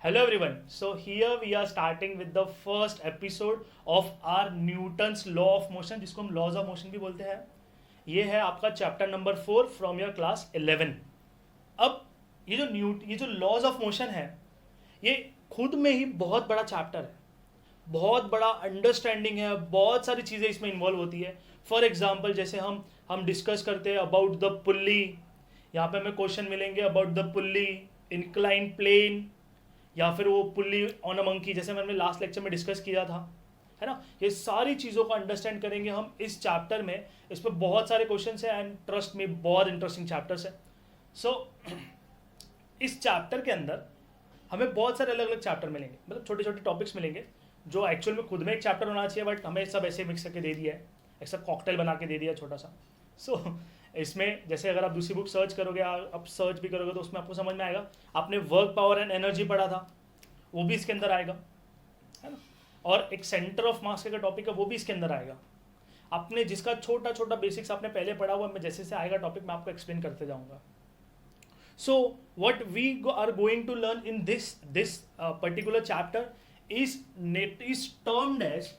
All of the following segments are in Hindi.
Hello everyone. So here we are starting with the first episode of our Newton's law of motion जिसको हम laws of motion भी बोलते हैं. ये है आपका chapter number 4 from your class 11. अब ये जो लॉज ऑफ मोशन है ये खुद में ही बहुत बड़ा चैप्टर है, बहुत बड़ा अंडरस्टैंडिंग है, बहुत सारी चीज़ें इसमें इन्वॉल्व होती है. फॉर एग्जाम्पल जैसे हम डिस्कस करते हैं अबाउट द पुल्ली. यहाँ पे हमें क्वेश्चन मिलेंगे about the pulley, incline plane, या फिर वो पुल्ली ऑन अ मंकी जैसे मैंने लास्ट लेक्चर में डिस्कस किया था, है ना. ये सारी चीज़ों को अंडरस्टैंड करेंगे हम इस चैप्टर में. इस पर बहुत सारे क्वेश्चंस हैं एंड ट्रस्ट में बहुत इंटरेस्टिंग चैप्टर्स है. सो इस चैप्टर के अंदर हमें बहुत सारे अलग अलग चैप्टर मिलेंगे, मतलब छोटे छोटे टॉपिक्स मिलेंगे जो एक्चुअल में खुद में एक चैप्टर होना चाहिए, बट हमें सब ऐसे मिक्स करके दे दिया है, ऐसा कॉकटेल बना के दे दिया है छोटा सा. सो इसमें जैसे अगर आप दूसरी बुक सर्च करोगे, आप सर्च भी करोगे तो उसमें आपको समझ में आएगा. आपने वर्क पावर एंड एनर्जी पढ़ा था, वो भी इसके अंदर आएगा, है ना. और एक सेंटर ऑफ मास का टॉपिक है, वो भी इसके अंदर आएगा. आपने जिसका छोटा छोटा बेसिक्स आपने पहले पढ़ा हुआ, मैं जैसे से आएगा टॉपिक मैं आपको एक्सप्लेन करते जाऊंगा. So what we are going to learn in this particular chapter is termed as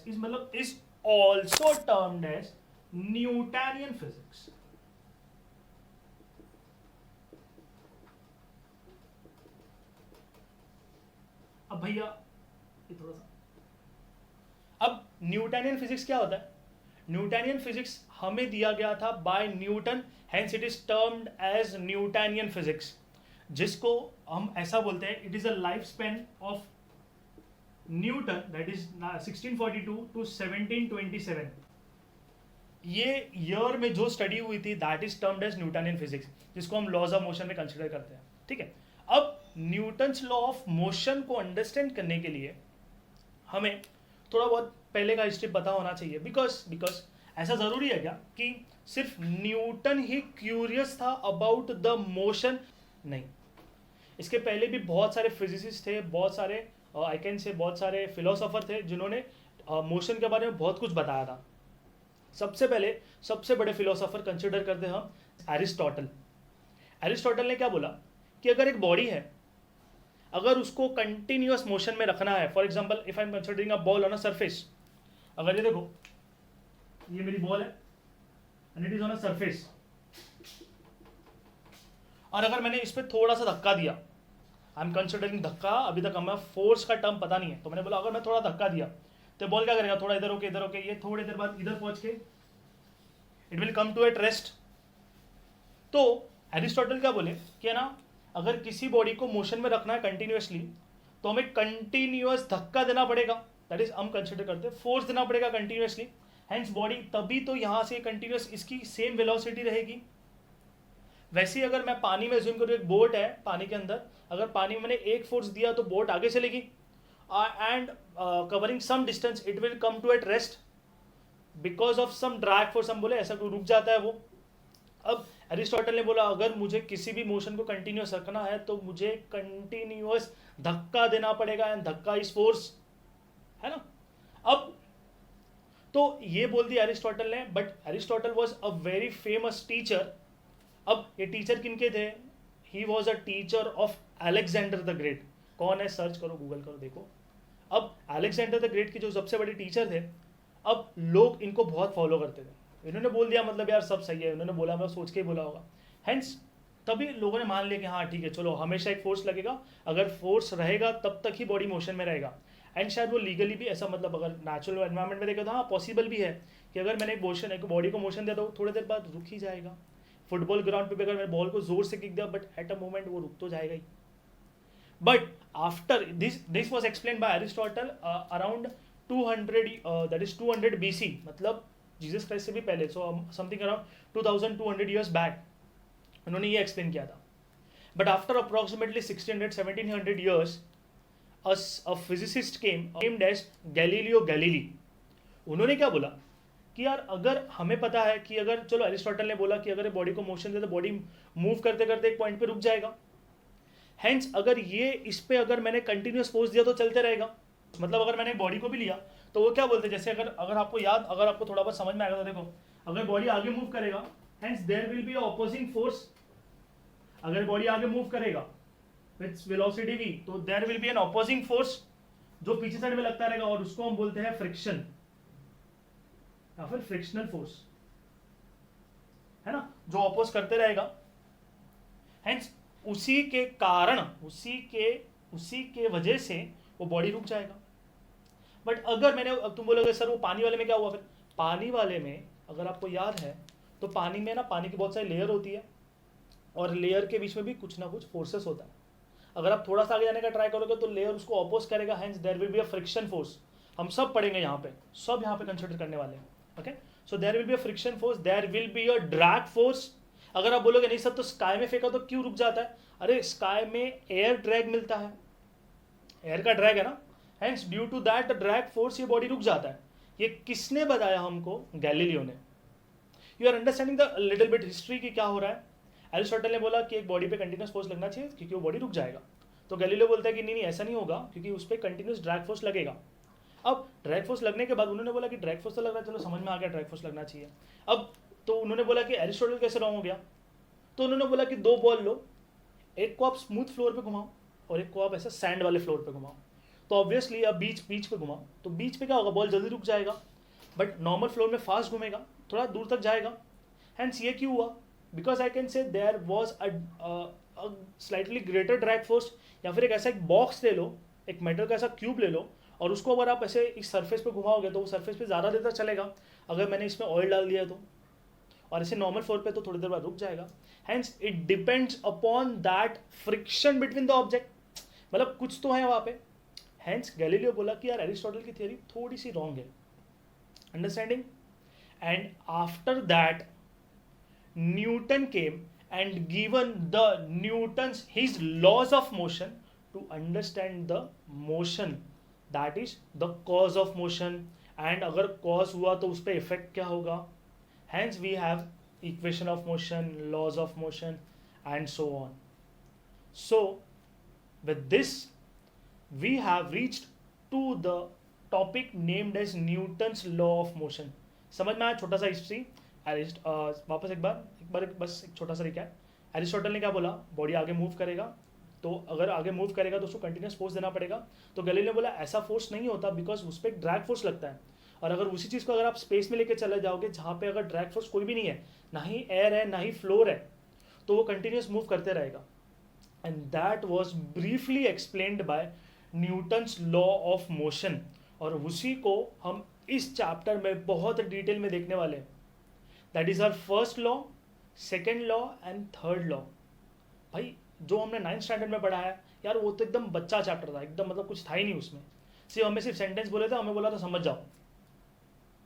मतलब is also termed as Newtonian physics. अब भैया ये थोड़ा सा, अब न्यूटनियन फिजिक्स क्या होता है? न्यूटनियन फिजिक्स हमें दिया गया था by Newton, hence it is termed as Newtonian physics, जिसको हम ऐसा बोलते हैं it is a life span of Newton, that is 1642 to 1727. ये ईयर में जो स्टडी हुई थी that is termed as Newtonian physics, जिसको हम लॉज ऑफ मोशन में कंसिडर करते हैं. ठीक है. अब न्यूटन्स लॉ ऑफ मोशन को अंडरस्टैंड करने के लिए हमें थोड़ा बहुत पहले का हिस्ट्री पता होना चाहिए. बिकॉज ऐसा ज़रूरी है क्या कि सिर्फ न्यूटन ही क्यूरियस था अबाउट द मोशन? नहीं, इसके पहले भी बहुत सारे फिजिसिस्ट थे, बहुत सारे आई कैन से बहुत सारे फिलोसोफर थे जिन्होंने मोशन के बारे में बहुत कुछ बताया था. सबसे पहले सबसे बड़े फिलोसोफर कंसिडर करते हैं हम एरिस्टोटल. एरिस्टोटल ने क्या बोला कि अगर एक बॉडी है, अगर उसको कंटिन्यूअस मोशन में रखना है, for example if I am considering a ball on a surface, अगर ये देखो ये मेरी बॉल है and it is on a surface, और अगर मैंने इस पर थोड़ा सा धक्का दिया, आई एम कंसिडरिंग धक्का, अभी तक हमें फोर्स का टर्म पता नहीं है, तो मैंने बोला अगर मैं थोड़ा धक्का दिया तो बॉल क्या करेगा, थोड़ा इधर होके ये थोड़ी देर बाद इधर पहुंच के it will come to at rest. तो एरिस्टोटल क्या बोले कि है ना, अगर किसी बॉडी को मोशन में रखना है कंटिन्यूसली तो हमें कंटिन्यूअस धक्का देना पड़ेगा, दैट इज हम कंसिडर करते हैं फोर्स देना पड़ेगा कंटिन्यूसली. हेंस बॉडी तभी तो यहाँ से कंटिन्यूस इसकी सेम वेलोसिटी रहेगी. वैसे ही अगर मैं पानी में ज्यूम करूँ, एक बोट है पानी के अंदर, अगर पानी में मैंने एक फोर्स दिया तो बोट आगे चलेगी and covering some distance it will come to at rest because of some drag force, हम बोले ऐसा कोई रुक जाता है वो. अब एरिस्टोटल ने बोला अगर मुझे किसी भी मोशन को कंटिन्यूस रखना है तो मुझे कंटिन्यूअस धक्का देना पड़ेगा एंड धक्का इज फोर्स, है ना. अब तो ये बोल दिया एरिस्टोटल ने, but Aristotle was a very famous teacher. अब ये टीचर किनके थे? He was a teacher of Alexander the great. कौन है? सर्च करो, गूगल करो, देखो. अब अलेक्जेंडर द ग्रेट के जो सबसे बड़े टीचर थे, अब लोग इनको बहुत फॉलो करते थे. इन्होंने बोल दिया मतलब यार सब सही है, इन्होंने बोला, मतलब सोच के ही बोला होगा. हेंस तभी लोगों ने मान लिया कि हाँ ठीक है चलो हमेशा एक फोर्स लगेगा, अगर फोर्स रहेगा तब तक ही बॉडी मोशन में रहेगा. एंड शायद वो लीगली भी ऐसा, मतलब अगर नेचुरल एनवायरनमेंट में देखा तो हाँ पॉसिबल भी है कि अगर मैंने एक बॉडी को मोशन दिया तो थोड़ी देर बाद रुक ही जाएगा. फुटबॉल ग्राउंड पे भी अगर मैंने बॉल को जोर से किक दिया बट एट अ मोमेंट वो रुक तो जाएगा ही. But after this was explain by Aristotle around 200 that is 200 BC, मतलब जीसस क्राइस्ट से भी पहले, so something around 2200 years back उन्होंने ये एक्सप्लेन किया था. But after approximately 1600-1700 years a physicist came named as Galileo Galilei. उन्होंने क्या बोला कि यार अगर हमें पता है कि अगर चलो एरिस्टोटल ने बोला कि अगर बॉडी को मोशन दे तो बॉडी मूव करते करते एक पॉइंट पे रुक जाएगा. हेंस अगर ये इस पे अगर मैंने कंटिन्यूस फोर्स दिया तो चलते रहेगा. मतलब अगर मैंने बॉडी को भी लिया तो वो क्या बोलते हैं, जैसे अगर आपको याद, अगर आपको थोड़ा बहुत समझ में आएगा तो देखो, अगर बॉडी आगे मूव करेगा hence there will be a opposing force. अगर बॉडी आगे मूव करेगा विथ वेलोसिटी v, तो there will be an opposing force जो पीछे साइड में लगता रहेगा, और उसको हम बोलते हैं फ्रिक्शन या फिर फ्रिक्शनल फोर्स, है ना, जो अपोज करते रहेगा। हेंस उसी के कारण, उसी के वजह से वो बॉडी रुक जाएगा। बट अगर मैंने, अब तुम बोलोगे सर वो पानी वाले में क्या हुआ, फिर पानी वाले में अगर आपको याद है तो पानी में ना, पानी की बहुत सारी लेयर होती है, और लेयर के बीच में भी कुछ ना कुछ फोर्सेस होता है। अगर आप थोड़ा सा आगे जाने का ट्राई करोगे तो लेयर उसको अपोज करेगा, hence there will be a friction force. हम सब पढ़ेंगे यहाँ पे, सब यहाँ पे कंसिडर करने वाले हैं। Okay, so there will be a friction force, there will be a drag force. अगर आप बोलोगे नहीं सर तो स्काई में फेंका तो क्यों रुक जाता है, अरे स्काई में एयर ड्रैग मिलता है, एयर का ड्रैग है ना, hence due to that drag force ये बॉडी रुक जाता है। ये किसने बताया हमको, गैलीलियो ने। You are understanding the little bit history की क्या हो रहा है। एरिस्टोटल ने बोला कि एक बॉडी पे कंटिन्यूस फोर्स लगना चाहिए क्योंकि वो बॉडी रुक जाएगा, तो गैलीलियो बोलता है कि नहीं नहीं ऐसा नहीं होगा क्योंकि उस पर कंटिन्यूस ड्रैग फोर्स लगेगा। अब ड्रैग फोर्स लगने के बाद उन्होंने बोला कि ड्रैग फोर्स तो लग रहा है, चलो समझ में आ गया ड्रैग फोर्स लगना चाहिए। अब तो उन्होंने बोला कि एरिस्टोटल कैसे रॉन्ग हो गया, तो उन्होंने बोला कि दो बॉल लो, एक को आप स्मूथ फ्लोर पे घुमाओ और एक को आप ऐसा सैंड वाले फ्लोर पे घुमाओ। तो ऑब्वियसली अब बीच पे घुमाओ, तो बीच पे क्या होगा, बॉल जल्दी रुक जाएगा, बट नॉर्मल फ्लोर में फास्ट घूमेगा, थोड़ा दूर तक जाएगा। हेंस ये क्यों हुआ, because I can say there was a slightly greater drag force. या फिर एक ऐसा एक बॉक्स ले लो, एक मेटल का ऐसा क्यूब ले लो, और उसको अगर आप ऐसे इस सरफेस पे घुमाओगे तो वो सरफेस पे ज़्यादा देर तक चलेगा। अगर मैंने इसमें ऑयल डाल दिया तो, और ऐसे नॉर्मल फ्लोर पे तो थोड़ी देर बाद रुक जाएगा। Hence it depends upon that friction between the object, मतलब कुछ तो है वहाँ पे। हेंस गैलीलियो बोला कि यार एरिस्टोटल की थियरी थोड़ी सी रॉन्ग है, understanding. And after that Newton came and given the Newton's his laws of motion to understand the motion, that is the cause of motion, and अगर cause हुआ तो उस पर effect क्या होगा। Hence we have equation of motion, laws of motion and so on. So with this we have reached to the topic named as Newton's law of motion. समझ में आया छोटा सा हिस्ट्री। वापस एक बार बस एक छोटा सा रिकैप। एरिस्टोटल ने क्या बोला, बॉडी आगे मूव करेगा, तो अगर आगे मूव करेगा तो उसको कंटिन्यूस फोर्स देना पड़ेगा। तो गैलीलियो ने बोला ऐसा फोर्स नहीं होता, बिकॉज उस पर एक ड्रैग फोर्स लगता है, और अगर उसी चीज़ को अगर आप स्पेस में लेके चले जाओगे जहाँ पे अगर ड्रैग फोर्स कोई भी नहीं है, ना ही एयर है ना ही फ्लोर है, तो वो कंटिन्यूस मूव करते रहेगा। And that was briefly explained bye Newton's law of motion, और उसी को हम इस चैप्टर में बहुत डिटेल में देखने वाले हैं। That is our first law, second law and third law. भाई जो हमने 9th स्टैंडर्ड में पढ़ा है यार, वो तो एकदम बच्चा चैप्टर था, एकदम मतलब कुछ था ही नहीं उसमें। हमें सिर्फ सेंटेंस बोले थे, हमें बोला था समझ जाओ,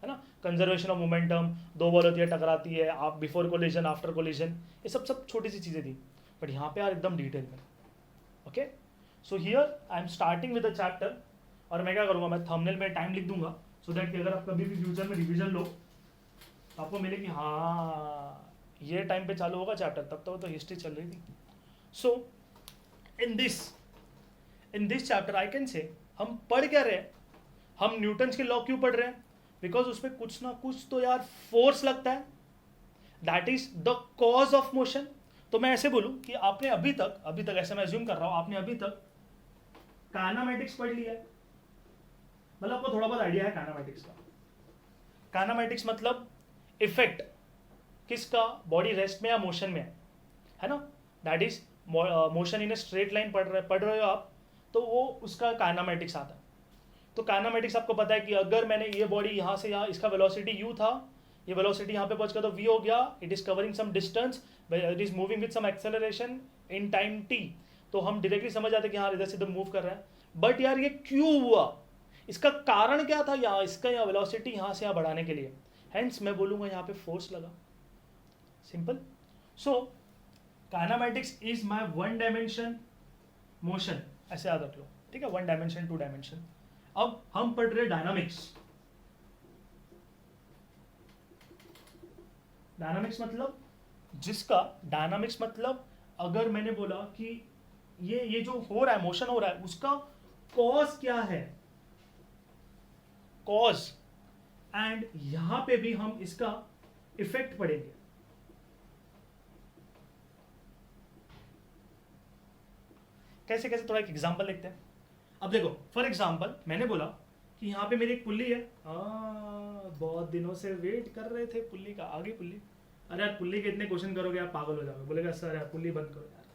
है ना। कंजर्वेशन ऑफ मोमेंटम, दो बॉल होती है टकराती है, आप बिफोर कोलिजन आफ्टर कोलिजन, ये सब छोटी सी चीज़ें थी, बट यहाँ पे यार एकदम डिटेल में। Okay, so here I am starting with the chapter, और मैं क्या करूँगा, मैं थंबनेल में टाइम लिख दूंगा, सो दैट कि अगर आप कभी भी फ्यूचर में रिविजन लो तो आपको मिले कि हाँ ये टाइम पे चालू होगा चैप्टर, तब तो हिस्ट्री चल रही थी। So in this chapter I can say हम पढ़ क्या रहे हैं, हम न्यूटन्स के लॉ क्यों पढ़ रहे हैं, बिकॉज उस पर कुछ ना कुछ तो यार फोर्स लगता है, that is the cause of motion. तो मैं ऐसे बोलूं कि आपने अभी तक ऐसे मैं अज्यूम कर रहा हूं, आपने अभी तक काइनेमैटिक्स पढ़ लिया है, मतलब आपको थोड़ा बहुत आइडिया है काइनेमैटिक्स का। काइनेमैटिक्स मतलब इफेक्ट किसका, बॉडी रेस्ट में या मोशन में है ना, that is motion in a straight line पढ़ रहे हो आप, तो वो उसका काइनेमैटिक्स आता है। तो काइनेमैटिक्स आपको पता है कि अगर मैंने ये बॉडी यहाँ से यहाँ, इसका वेलोसिटी u था, ये वेलोसिटी यहाँ पे पहुँच गया तो v हो गया, it is covering some distance, it is moving with some acceleration in time t, तो हम डायरेक्टली समझ जाते हैं कि हाँ इधर से इधर मूव कर रहा है। बट यार ये क्यों हुआ, इसका कारण क्या था, यहाँ इसका यहाँ वेलोसिटी यहाँ से यहाँ बढ़ाने के लिए, हेंस मैं बोलूँगा यहाँ पे फोर्स लगा, simple. So kinematics is my one dimension motion, ऐसे याद रख लो, ठीक है, वन डायमेंशन टू डायमेंशन। अब हम पढ़ रहे डायनामिक्स। डायनामिक्स मतलब जिसका, डायनामिक्स मतलब अगर मैंने बोला कि ये जो हो रहा है, मोशन हो रहा है, उसका कॉज क्या है, कॉज, एंड यहां पे भी हम इसका इफेक्ट पढ़ेंगे। कैसे कैसे, थोड़ा एक एग्जाम्पल देखते हैं। अब देखो फॉर एग्जाम्पल मैंने बोला कि यहाँ पे मेरी एक पुल्ली है, बहुत दिनों से वेट कर रहे थे पुल्ली का, आगे पुल्ली। अरे यार पुल्ली के इतने क्वेश्चन करोगे आप पागल हो जाओगे, बोलेगा सर यार पुल्ली बंद करो यार।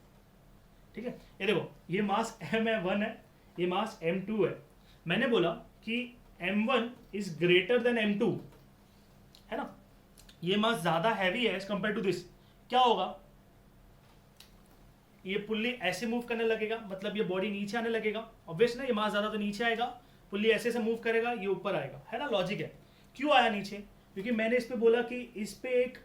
ठीक है, ये देखो ये मास M1 है, ये मास M2 है। मैंने बोला कि M1 is greater than M2, है ना, ये मास ज्यादा हैवी है एज कंपेयर टू दिस। क्या होगा, ये पुल्ली ऐसे मूव करने लगेगा, मतलब ये बॉडी नीचे आने लगेगा, ऑब्वियस ना, ये मास ज्यादा तो नीचे आएगा, पुल्ली ऐसे से मूव करेगा, ये ऊपर आएगा, है ना, लॉजिक है। क्यों आया नीचे, क्योंकि मैंने इस पे बोला कि इस पे एक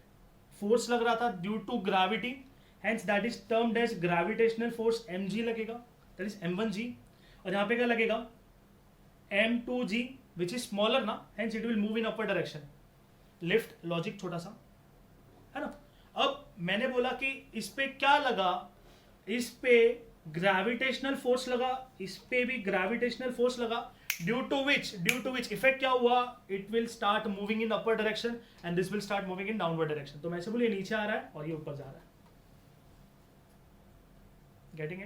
फोर्स लग रहा था due to gravity, hence that is termed as gravitational force mg लगेगा, दैट इज m1g। और यहाँ पे क्या लगेगा m2g विच इज स्मॉलर ना, hence it will move in upper direction. Lift logic छोटा सा, है ना। अब मैंने बोला कि इस पे क्या लगा, इस पे ग्रेविटेशनल फोर्स लगा, इस पे भी ग्रेविटेशनल फोर्स लगा, ड्यू टू विच इफेक्ट क्या हुआ, it will start moving in upper direction and this will start moving in downward direction. तो मैं ऐसे बोलिए नीचे आ रहा है और ये ऊपर जा रहा है। गेटिंग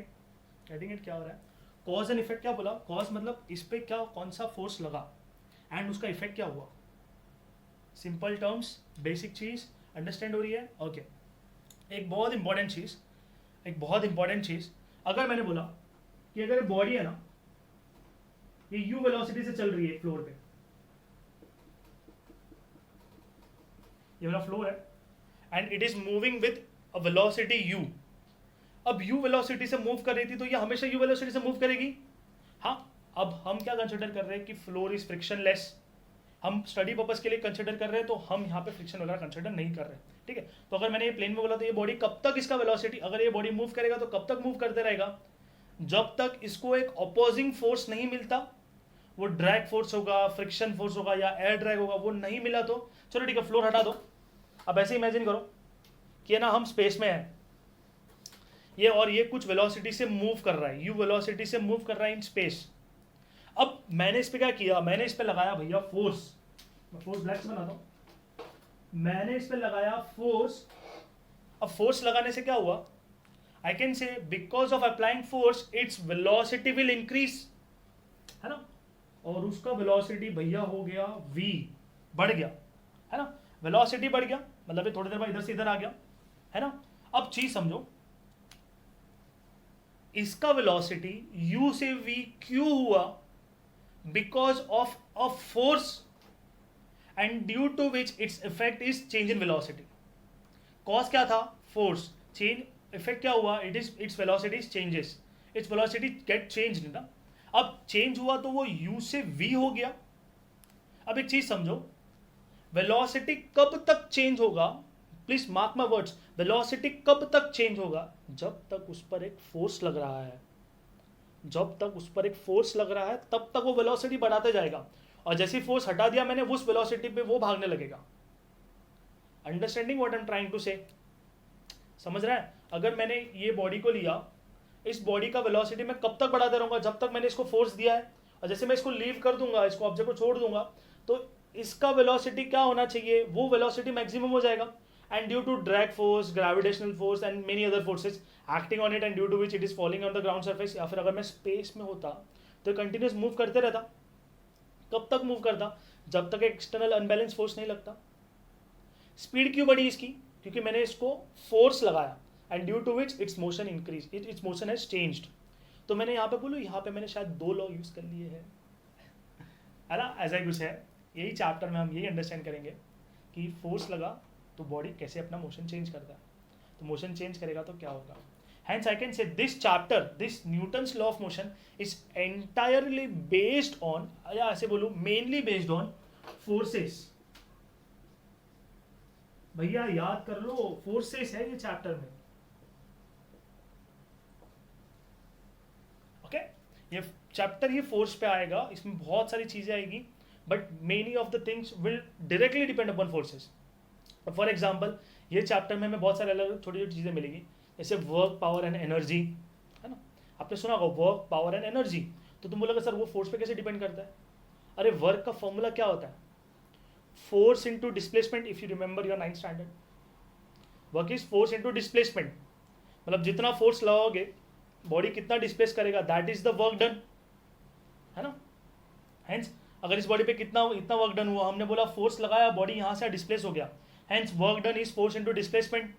इट क्या हो रहा है, कॉज एंड इफेक्ट। क्या बोला, कॉज मतलब इस पे क्या कौन सा फोर्स लगा एंड उसका इफेक्ट क्या हुआ। सिंपल टर्म्स, बेसिक चीज अंडरस्टैंड हो रही है। ओके, एक बहुत इंपॉर्टेंट चीज, अगर मैंने बोला कि अगर बॉडी है ना, ये u वेलोसिटी से चल रही है फ्लोर पे, ये वाला फ्लोर है and it is moving with a velocity u। अब u वेलोसिटी से मूव कर रही थी तो ये हमेशा u वेलोसिटी से मूव करेगी। हाँ, अब हम क्या कंसिडर कर रहे हैं कि फ्लोर इज फ्रिक्शनलेस, हम स्टडी पर्पस के लिए कंसिडर कर रहे हैं, तो हम यहाँ पे फ्रिक्शन वगैरह कंसिडर नहीं कर रहे। ठीक है, तो अगर मैंने ये प्लेन में बोला तो ये बॉडी कब तक, इसका वेलोसिटी, अगर ये बॉडी मूव करेगा तो कब तक मूव करते रहेगा, जब तक इसको एक अपोजिंग फोर्स नहीं मिलता। वो ड्रैग फोर्स होगा, फ्रिक्शन फोर्स होगा या एयर ड्रैग होगा, वो नहीं मिला तो चलो ठीक है फ्लोर हटा दो। अब ऐसे इमेजिन करो कि ना हम स्पेस में हैं, ये और ये कुछ वेलोसिटी से मूव कर रहा है, u वेलोसिटी से मूव कर रहा है इन स्पेस। अब मैंने इस पे क्या किया, मैंने इस पे लगाया भैया फोर्स, मैं फोर्स ब्लैक से बनाता हूं, मैंने इस पे लगाया फोर्स। अब फोर्स लगाने से क्या हुआ, आई कैन से because of applying force its velocity will increase, है ना, और उसका वेलोसिटी भैया हो गया v, बढ़ गया, है ना, वेलोसिटी बढ़ गया, मतलब ये थोड़ी देर बाद इधर से इधर आ गया, है ना। अब चीज समझो, इसका वेलोसिटी u से v क्यों हुआ, because of a force and due to which its effect is change in velocity. Cause क्या था, फोर्स, चेंज, इफेक्ट क्या हुआ, it is its velocity changes, its velocity get change ना। अब चेंज हुआ तो वो u से v हो गया। अब एक चीज समझो, वेलोसिटी कब तक चेंज होगा, please mark my words, velocity कब तक चेंज होगा, जब तक उस पर एक फोर्स लग रहा है, जब तक उस पर एक फोर्स लग रहा है तब तक वो वेलोसिटी बढ़ाते जाएगा, और जैसे फोर्स हटा दिया मैंने उस वेलोसिटी पे वो भागने लगेगा। Understanding what I am trying to say, समझ रहा है। अगर मैंने ये बॉडी को लिया, इस बॉडी का वेलोसिटी मैं कब तक बढ़ाते रहूंगा, जब तक मैंने इसको फोर्स दिया है, और जैसे मैं इसको लीव कर दूंगा, इसको ऑब्जेक्ट को छोड़ दूंगा, तो इसका वेलोसिटी क्या होना चाहिए, वो वेलोसिटी मैक्सिमम हो जाएगा, and due to drag force, gravitational force and many other forces acting on it and due to which it is falling on the ground surface, या फिर अगर मैं स्पेस में होता तो कंटिन्यूस मूव करते रहता। कब तक मूव करता, जब तक एक्सटर्नल अनबैलेंस फोर्स नहीं लगता। स्पीड क्यों बढ़ी इसकी, क्योंकि मैंने इसको फोर्स लगाया and due to which its motion increase, its motion has changed. तो मैंने यहाँ पे बोलूँ, यहाँ पे मैंने शायद दो लॉ यूज कर लिए हैं, है ना, ऐसा ही कुछ है। यही चैप्टर में हम यही अंडरस्टैंड करेंगे कि फोर्स लगा तो बॉडी कैसे अपना मोशन चेंज करता है, तो मोशन चेंज करेगा तो क्या होगा। Hence I can say this chapter, this Newton's law of motion is entirely based on, या ऐसे बोलूं mainly based on forces। भैया याद कर लो, फोर्सेस है ये चैप्टर में। ओके, ये चैप्टर ही फोर्स पे आएगा, इसमें बहुत सारी चीजें आएगी, but many of the things will directly depend upon forces. For example ये चैप्टर में हमें बहुत सारे अलग छोटी छोटी चीज़ें मिलेगी, जैसे वर्क, पावर एंड एनर्जी, है ना, आपने सुना होगा वर्क, पावर एंड एनर्जी। तो तुम बोलोगे सर वो फोर्स पे कैसे डिपेंड करता है। अरे वर्क का फॉर्मूला क्या होता है, force into displacement, if you remember your 9th standard. Work is force into displacement, मतलब जितना फोर्स लगाओगे बॉडी कितना डिस्प्लेस करेगा, that is the work done, है ना। हेंस अगर इस बॉडी पे कितना इतना वर्क डन हुआ, हमने बोला फोर्स लगाया, बॉडी यहाँ से डिस्प्लेस हो गया, hence work done is force into displacement,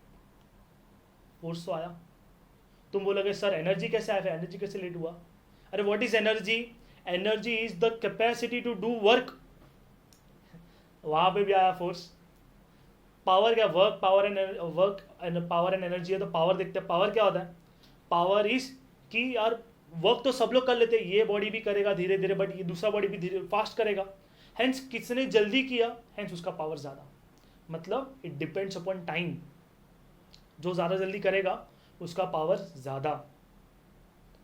force तो आया। तुम बोलोगे सर एनर्जी कैसे आया, एनर्जी कैसे लेट हुआ? अरे what is energy? Energy is the capacity to do work, वहां पे भी आया फोर्स। पावर क्या, work power and power and energy है, तो पावर देखते हैं, पावर क्या होता है? पावर इज कि यार वर्क तो सब लोग कर लेते हैं, ये बॉडी भी करेगा धीरे धीरे, बट ये दूसरा बॉडी भी धीरे फास्ट करेगा, हेंस किसने जल्दी किया, हेंस उसका पावर ज़्यादा। मतलब इट डिपेंड्स अपॉन टाइम, जो ज़्यादा जल्दी करेगा उसका पावर ज़्यादा।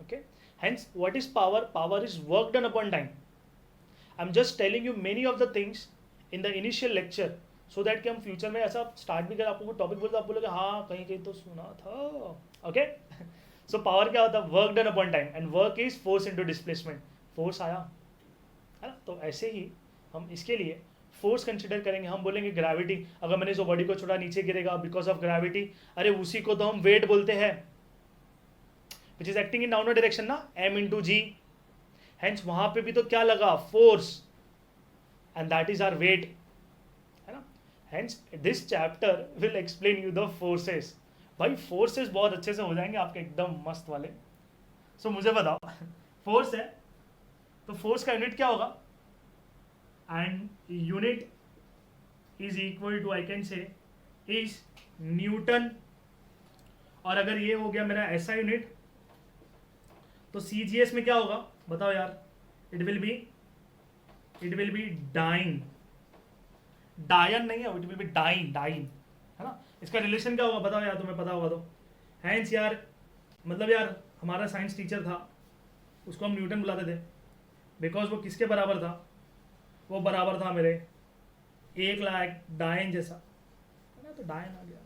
Okay, hence what is power? Power is work done upon time. I am just telling you many of the things in the initial lecture, so that कि हम फ्यूचर में ऐसा स्टार्ट भी करें, आपको टॉपिक बोलते आप बोलोगे हाँ कहीं कहीं तो सुना था। ओके, सो पावर क्या होता है? Work done upon time, and work is force into displacement, force आया, है ना। तो ऐसे ही हम इसके लिए फोर्स कंसिडर करेंगे। हम बोलेंगे ग्रेविटी, अगर मैंने इस बॉडी को छोड़ा नीचे गिरेगा बिकॉज ऑफ ग्रेविटी, अरे उसी को तो हम वेट बोलते हैं, which is acting in downward direction ना, m इंटू जी। हेंस वहां पे भी तो क्या लगा? Force, and that is our weight, है ना। Hence this chapter will explain you the forces. भाई फोर्सेस बहुत अच्छे से हो जाएंगे आपके एकदम मस्त वाले। सो मुझे बताओ, फोर्स है तो फोर्स का यूनिट क्या होगा? And unit is equal to, I can say is newton, और अगर ये हो गया मेरा ऐसा यूनिट, तो CGS में क्या होगा बताओ यार? इट विल बी डाइन, डायन नहीं है, इट विल बी डाइन, है ना। इसका रिलेशन क्या होगा बताओ यार, तुम्हें पता होगा तो। हैंस यार, मतलब यार हमारा साइंस टीचर था, उसको हम न्यूटन बुलाते थे, बिकॉज वो किसके बराबर था? वो बराबर था मेरे 1,00,000 डायन जैसा, है ना। तो डायन आ गया।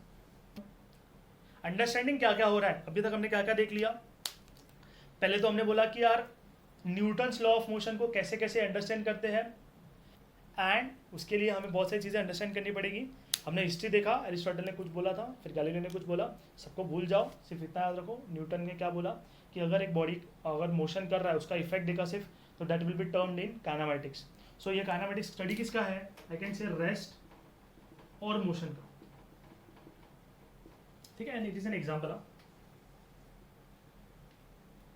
अंडरस्टैंडिंग क्या क्या हो रहा है, अभी तक हमने क्या क्या देख लिया? पहले तो हमने बोला कि यार न्यूटन्स लॉ ऑफ मोशन को कैसे कैसे अंडरस्टैंड करते हैं, एंड उसके लिए हमें बहुत सारी चीज़ें अंडरस्टैंड करनी पड़ेगी। हमने हिस्ट्री देखा, एरिस्टोटल ने कुछ बोला था, फिर गैलीलियो ने कुछ बोला, सबको भूल जाओ, सिर्फ इतना याद रखो न्यूटन ने क्या बोला कि अगर एक बॉडी अगर मोशन कर रहा है उसका इफेक्ट देखा सिर्फ, तो that will be termed in kinematics. So ये काइनेमैटिक्स स्टडी किसका है? आई कैन से रेस्ट और मोशन का, ठीक है। And it is an example.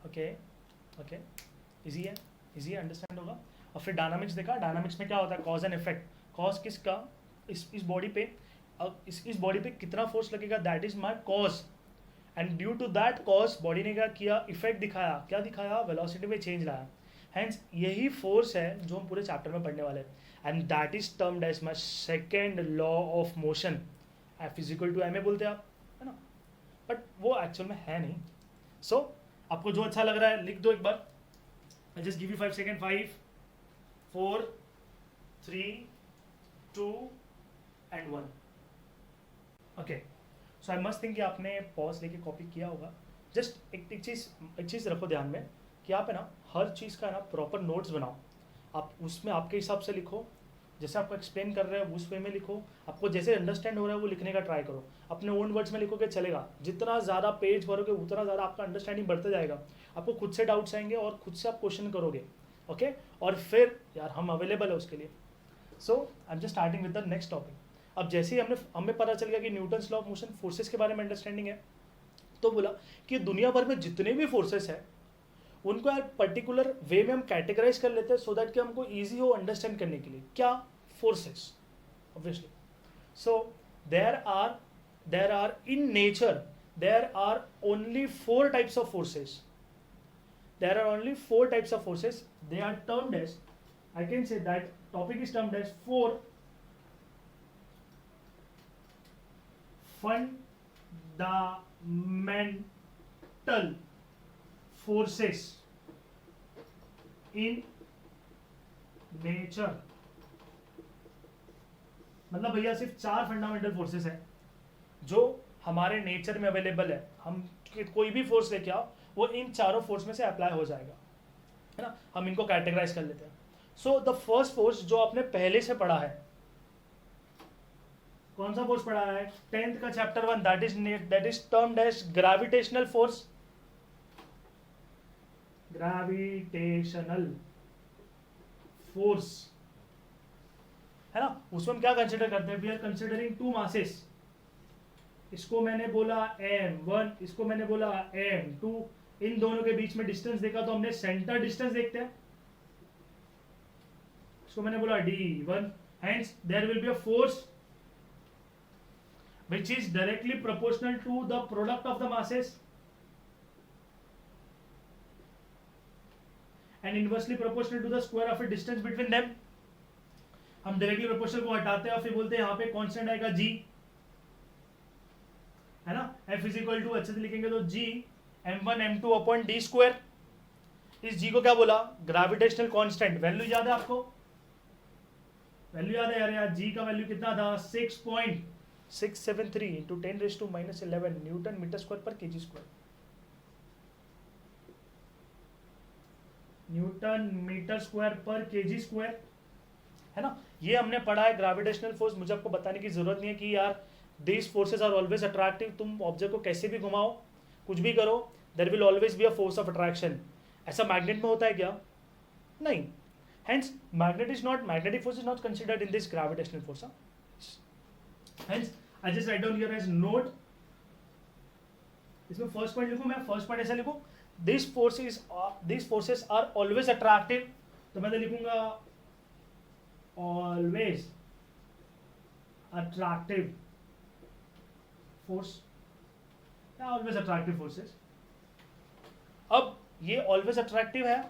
Okay okay, easy है, इजी अंडरस्टैंड होगा। और फिर डायनामिक्स देखा, डायनामिक्स में क्या होता है? Cause and effect. कॉज किसका? इस बॉडी पे, अब इस बॉडी पे कितना फोर्स लगेगा, that is my cause, and due to that cause body ने क्या किया? इफेक्ट दिखाया। क्या दिखाया? वेलोसिटी में चेंज लाया। हेंस यही फोर्स है जो हम पूरे चैप्टर में पढ़ने वाले हैं, and that is termed as my second law of motion. F equal to ma बोलते हैं आप, है ना, बट वो एक्चुअल में है नहीं। सो आपको जो अच्छा लग रहा है लिख दो एक बार। I just give you 5 second. 5 4 3 2 and 1। Okay, so I must think कि आपने पॉज लेके कॉपी किया होगा। जस्ट एक चीज़ रखो ध्यान में कि आप है ना हर चीज़ का ना प्रॉपर नोट्स बनाओ। आप उसमें आपके हिसाब से लिखो, जैसे आपको एक्सप्लेन कर रहे हो उस वे में लिखो, आपको जैसे अंडरस्टैंड हो रहा है वो लिखने का ट्राई करो। अपने ओन वर्ड्स में लिखोगे चलेगा, जितना ज़्यादा पेज भरोगे उतना ज़्यादा आपका अंडरस्टैंडिंग बढ़ता जाएगा, आपको खुद से डाउट्स आएंगे और खुद से आप क्वेश्चन करोगे। ओके, और फिर यार हम अवेलेबल है उसके लिए। So I am just starting with the next topic. अब जैसे ही हमें पता चल गया कि Newton's law of motion forces के बारे में अंडरस्टैंडिंग है, तो बोला कि दुनिया भर में जितने भी फोर्सेस हैं उनको यार पर्टिकुलर वे में हम कैटेगराइज कर लेते हैं, सो दैट कि हमको ईजी हो अंडरस्टैंड करने के लिए। क्या? forces obviously. So there are in nature there are only 4 types of forces. There are only 4 types of forces. They are termed as, I can say that topic is termed as 4 fundamental forces in nature. मतलब भैया सिर्फ 4 फंडामेंटल फोर्सेस हैं जो हमारे नेचर में अवेलेबल है। हम कोई भी फोर्स लेके आओ वो इन चारों फोर्स में से अप्लाई हो जाएगा, है ना। हम इनको कैटेगराइज कर लेते हैं। सो द फर्स्ट फोर्स जो आपने पहले से पढ़ा है, कौन सा फोर्स पढ़ा है? 10th का chapter 1, that is termed as gravitational force. Gravitational force, है ना, उसमें हम क्या कंसिडर करते हैं, we are considering two masses, इसको मैंने बोला m1, इसको मैंने बोला m2, इन दोनों के बीच में डिस्टेंस देखा तो हमने सेंटर डिस्टेंस देखते हैं, इसको मैंने बोला d1, hence there will be a force which is directly proportional to the product of the masses and inversely proportional to the square of a distance between them. हम डायरेक्टली प्रोपोर्शनल को हटाते हैं और फिर बोलते हैं यहाँ पे कांस्टेंट आएगा g, है ना, F इज इक्वल टू, अच्छे से लिखेंगे तो g m1 m2 upon d square, इस g को क्या बोला, ग्रेविटेशनल कांस्टेंट, वैल्यू याद है आपको, वैल्यू याद है यार, g का वैल्यू कितना था, 6.673 into 10⁻⁻11 newton metre square per KG square, newton metre square per KG square, है ना। ये हमने पढ़ा है ग्रेविटेशनल फोर्स, मुझे आपको बताने की जरूरत नहीं है कि यार this forces are always attractive, तुम ऑब्जेक्ट को कैसे भी घुमाओ, कुछ भी करो, there will always be a force of attraction. ऐसा मैग्नेट में होता है क्या, नहीं, hence magnetic force is not considered in this gravitational force, hence I just write down here as note, इसमें फर्स्ट पॉइंट लिखूं मैं, फर्स्ट पॉइंट ऐसा लिखूं, these forces are always attractive, तो मैं तो लिखूंगा always attractive force या always attractive forces। अब ये always attractive है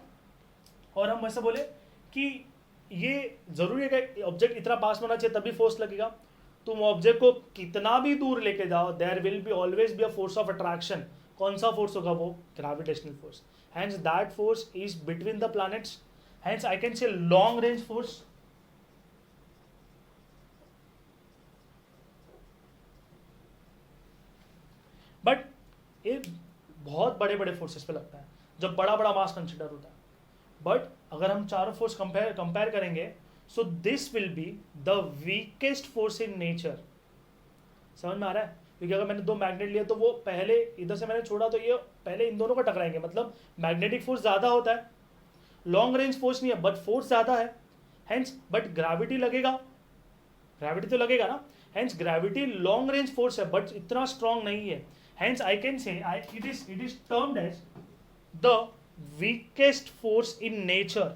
और हम ऐसा बोले कि ये जरूरी है कि ऑब्जेक्ट इतना पास होना चाहिए तभी फोर्स लगेगा, तुम ऑब्जेक्ट को कितना भी दूर लेके जाओ, there will be always be a force of attraction, कौन सा फोर्स होगा, वो gravitational force, hence that force is between the planets, hence I can say long range force. But ये बहुत बड़े बड़े फोर्सेस पे लगता है जब बड़ा बड़ा मास कंसिडर होता है, बट अगर हम चारों फोर्स कंपेयर करेंगे, so this will be the weakest force in nature, समझ में आ रहा है, क्योंकि अगर मैंने दो मैग्नेट लिए तो वो पहले इधर से मैंने छोड़ा तो ये पहले इन दोनों को टकराएंगे, मतलब मैग्नेटिक फोर्स ज्यादा होता है, लॉन्ग रेंज फोर्स नहीं है बट फोर्स ज्यादा है, हेंस बट ग्रेविटी लगेगा, ग्रेविटी तो लगेगा ना, hence gravity long range force है बट इतना स्ट्रॉन्ग नहीं है, hence I can say it is termed as the weakest force in nature,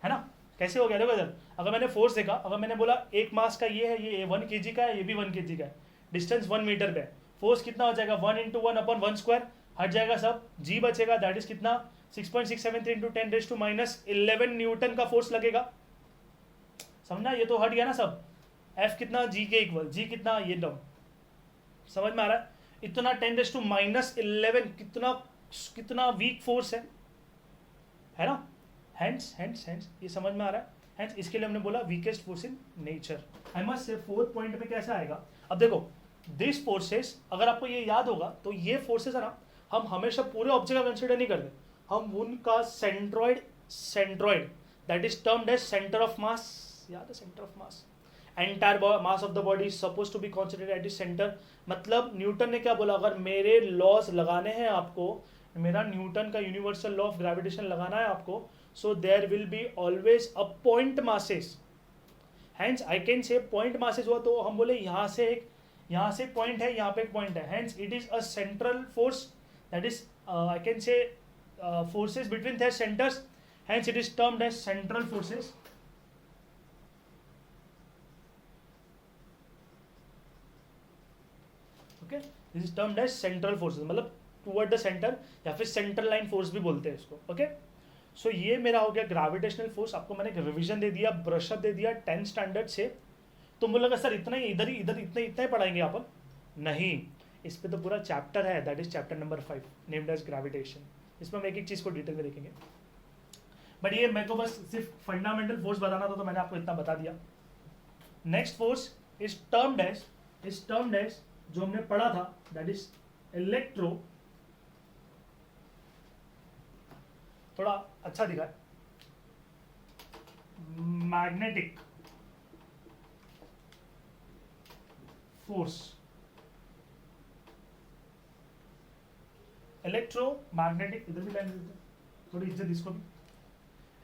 है ना। कैसे हो गया, देखो इधर अगर मैंने फोर्स देखा, अगर मैंने बोला एक मास का ये है, ये 1 kg का है, ये भी 1 kg का है, डिस्टेंस 1 मीटर पे है, फोर्स कितना हो जाएगा 1 × 1/1 स्क्वायर, हट जाएगा सब, g बचेगा, दैट इज कितना 6.673 × 10⁻11 न्यूटन का फोर्स लगेगा, समझना, ये तो हट गया ना सब, F कितना G के इक्वल, G कितना ये टर्म, समझ में आ रहा है, इतना 10⁻11 कितना वीक फोर्स है ना, हेंस ये समझ में आ रहा है, हेंस इसके लिए हमने बोला weakest force in nature. I must say fourth point पे कैसा आएगा, अब देखो दिस फोर्सेस, अगर आपको ये याद होगा तो ये फोर्सेस है ना, हम हमेशा पूरे ऑब्जेक्ट का कंसिडर नहीं करते, हम उनका centroid that is termed as centre of mass, याद है centre of mass, entire mass of the body is suppose to be concentrated at is centre, मतलब न्यूटन ने क्या बोला, अगर मेरे लॉज लगाने हैं आपको, मेरा न्यूटन का यूनिवर्सल लॉ ऑफ ग्रेविटेशन लगाना है आपको, so there will be always a point masses, hence I can say point masses हुआ तो हम बोले यहाँ से पॉइंट है, यहाँ पे एक पॉइंट है, hence it is a central force, that is I can say forces between their centres, hence it is termed as central forces, this is termed as central forces, मतलब टुवर्ड द सेंटर या फिर सेंट्रल लाइन फोर्स भी बोलते हैं इसको, ओके। सो ये मेरा हो गया ग्रेविटेशनल फोर्स, आपको मैंने रिवीजन दे दिया, ब्रशअप दे दिया 10 स्टैंडर्ड से, तो मुझे लगा सर इतना ही इधर इतना ही पढ़ाएंगे अपन, नहीं, इस पे तो पूरा चैप्टर है, that is chapter number 5 named as gravitation, इसमें हम एक एक चीज़ को डिटेल में देखेंगे, बट ये मेरे को बस सिर्फ फंडामेंटल फोर्स बताना था तो मैंने आपको इतना बता दिया। Next force is termed as जो हमने पढ़ा था, दैट इज इलेक्ट्रो, थोड़ा अच्छा दिखा है, मैग्नेटिक फोर्स, इलेक्ट्रोमैग्नेटिक, इधर भी लाइन देते थोड़ी इज्जत इसको भी,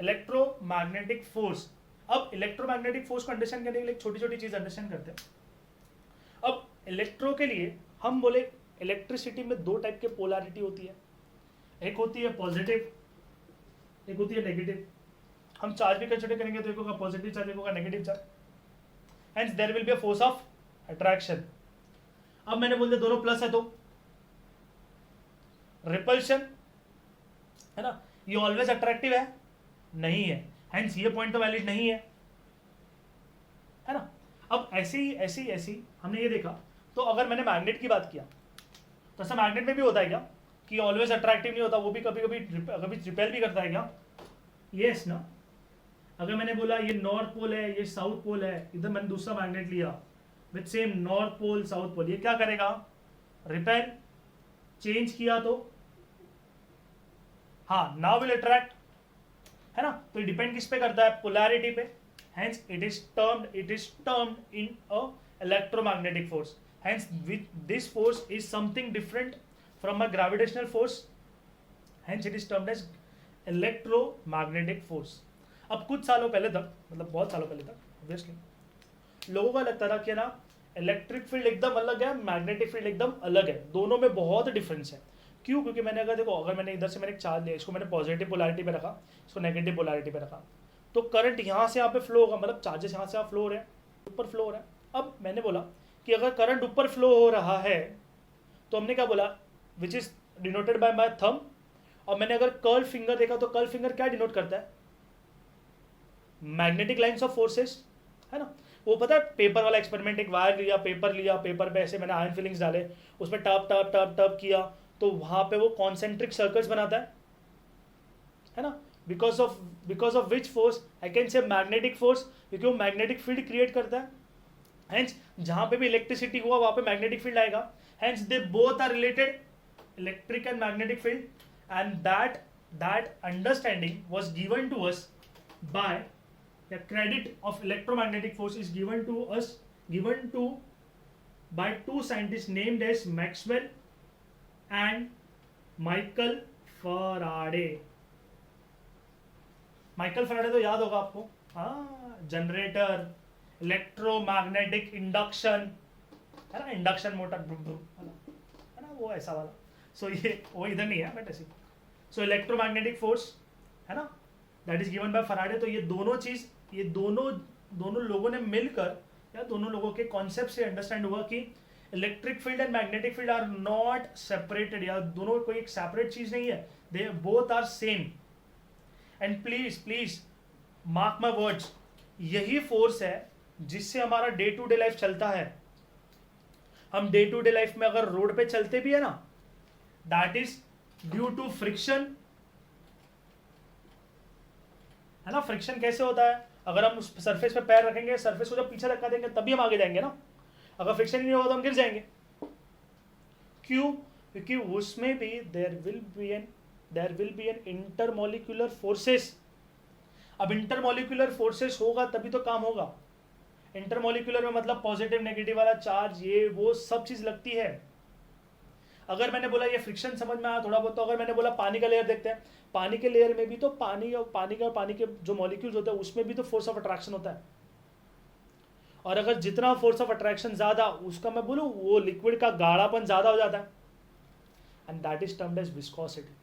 इलेक्ट्रोमैग्नेटिक फोर्स। अब इलेक्ट्रोमैग्नेटिक फोर्स को अंडरस्टैंड करने के लिए छोटी छोटी चीज अंडरस्टैंड करते हैं। अब इलेक्ट्रो के लिए हम बोले इलेक्ट्रिसिटी में दो टाइप के पोलैरिटी होती है, एक होती है पॉजिटिव, एक होती है नेगेटिव। हम चार्ज भी कंसिडर करेंगे तो एक होगा पॉजिटिव चार्ज, एक होगा negative charge, hence there will be a force of attraction. अब मैंने बोल दिया दोनों प्लस है तो रिपल्शन है ना, ये ऑलवेज अट्रैक्टिव है नहीं है, हेंस ये पॉइंट तो वैलिड नहीं है ना। अब ऐसी हमने ये देखा, तो अगर मैंने मैग्नेट की बात किया तो ऐसा मैग्नेट में भी होता है क्या कि ऑलवेज अट्रैक्टिव नहीं होता, वो भी कभी कभी रिपेल भी करता है क्या? यस ना। अगर मैंने बोला ये नॉर्थ पोल है, ये साउथ पोल है, इधर मैंने दूसरा मैग्नेट लिया with same north pole south pole, ये क्या करेगा? रिपेल। चेंज किया तो हाँ नाउ विल अट्रैक्ट, है ना। तो डिपेंड किस पे करता है? पोलैरिटी पे, hence it is termed in a electromagnetic force, hence this force is something different from a gravitational force, hence it is termed as electromagnetic force. अब कुछ सालों पहले तक, मतलब बहुत सालों पहले तक ऑब्वियसली लोगों का लगता था कि ना इलेक्ट्रिक फील्ड एकदम अलग है, मैग्नेटिक फील्ड एकदम अलग है, दोनों में बहुत डिफरेंस है। क्यों? क्योंकि मैंने अगर देखो, अगर मैंने इधर से मैंने एक चार्ज लिया, इसको मैंने पॉजिटिव पोलैरिटी पे रखा, इसको नेगेटिव पोलैरिटी पे रखा, तो करंट यहाँ से यहाँ पे फ्लो होगा, मतलब चार्जेस यहाँ से यहाँ फ्लो हो रहे हैं, ऊपर फ्लो हो रहा है। अब मैंने बोला कि अगर करंट ऊपर फ्लो हो रहा है तो हमने क्या बोला, which is denoted by my thumb, और मैंने अगर कर्ल फिंगर देखा तो कर्ल फिंगर क्या डिनोट करता है? मैग्नेटिक लाइन्स ऑफ फोर्सेस, है ना। वो पता है पेपर वाला एक्सपेरिमेंट, एक वायर लिया, पेपर पे ऐसे मैंने आयरन फिलिंग्स डाले, उसमें टप टप टप टप किया, तो वहां पे वो कॉन्सेंट्रिक सर्कल्स बनाता है ना। Because of which force? I can से मैग्नेटिक फोर्स, क्योंकि वो मैग्नेटिक फील्ड क्रिएट करता है, हेंस जहां पे भी इलेक्ट्रिसिटी हुआ वहां पे मैग्नेटिक फील्ड आएगा, hence they both are related, electric and magnetic field, and that understanding was given to us by the credit of electromagnetic force is given to by two scientists named as Maxwell and Michael Faraday. Michael Faraday तो याद होगा आपको, हाँ, जनरेटर, इलेक्ट्रोमैग्नेटिक इंडक्शन, है ना, इंडक्शन मोटर, है ना, वो ऐसा वाला। सो ये वो इधर नहीं है बट ऐसे, सो इलेक्ट्रोमैग्नेटिक फोर्स, है ना, that is given by Faraday. तो ये दोनों चीज, ये दोनों लोगों ने मिलकर, या दोनों लोगों के कॉन्सेप्ट से अंडरस्टैंड हुआ कि electric field and magnetic field are not separated, या दोनों कोई एक सेपरेट चीज नहीं है, they both are same. And please mark my words, यही फोर्स है जिससे हमारा डे टू डे लाइफ चलता है। हम डे टू डे लाइफ में अगर रोड पे चलते भी है ना, that is due to friction, है ना। फ्रिक्शन कैसे होता है? अगर हम उस सरफेस पे पैर रखेंगे, सरफेस को जब पीछे धक्का देंगे तभी हम आगे जाएंगे ना, अगर फ्रिक्शन नहीं होगा तो हम गिर जाएंगे। क्यों? क्योंकि उसमें भी there will be an intermolecular forces. अब इंटरमॉलिक्यूलर फोर्सेस होगा तभी तो काम होगा। इंटरमॉलिक्यूलर में मतलब पॉजिटिव नेगेटिव वाला चार्ज, ये वो सब चीज लगती है। अगर मैंने बोला ये फ्रिक्शन समझ में आया थोड़ा बहुत, तो अगर मैंने बोला पानी का लेयर देखते हैं, पानी के लेयर में भी तो पानी के जो मॉलिक्यूल्स होते हैं उसमें भी तो फोर्स ऑफ अट्रैक्शन होता है, और अगर जितना फोर्स ऑफ अट्रैक्शन ज्यादा, उसका मैं बोलूँ वो लिक्विड का गाढ़ापन ज्यादा हो जाता है, and that is termed as viscosity,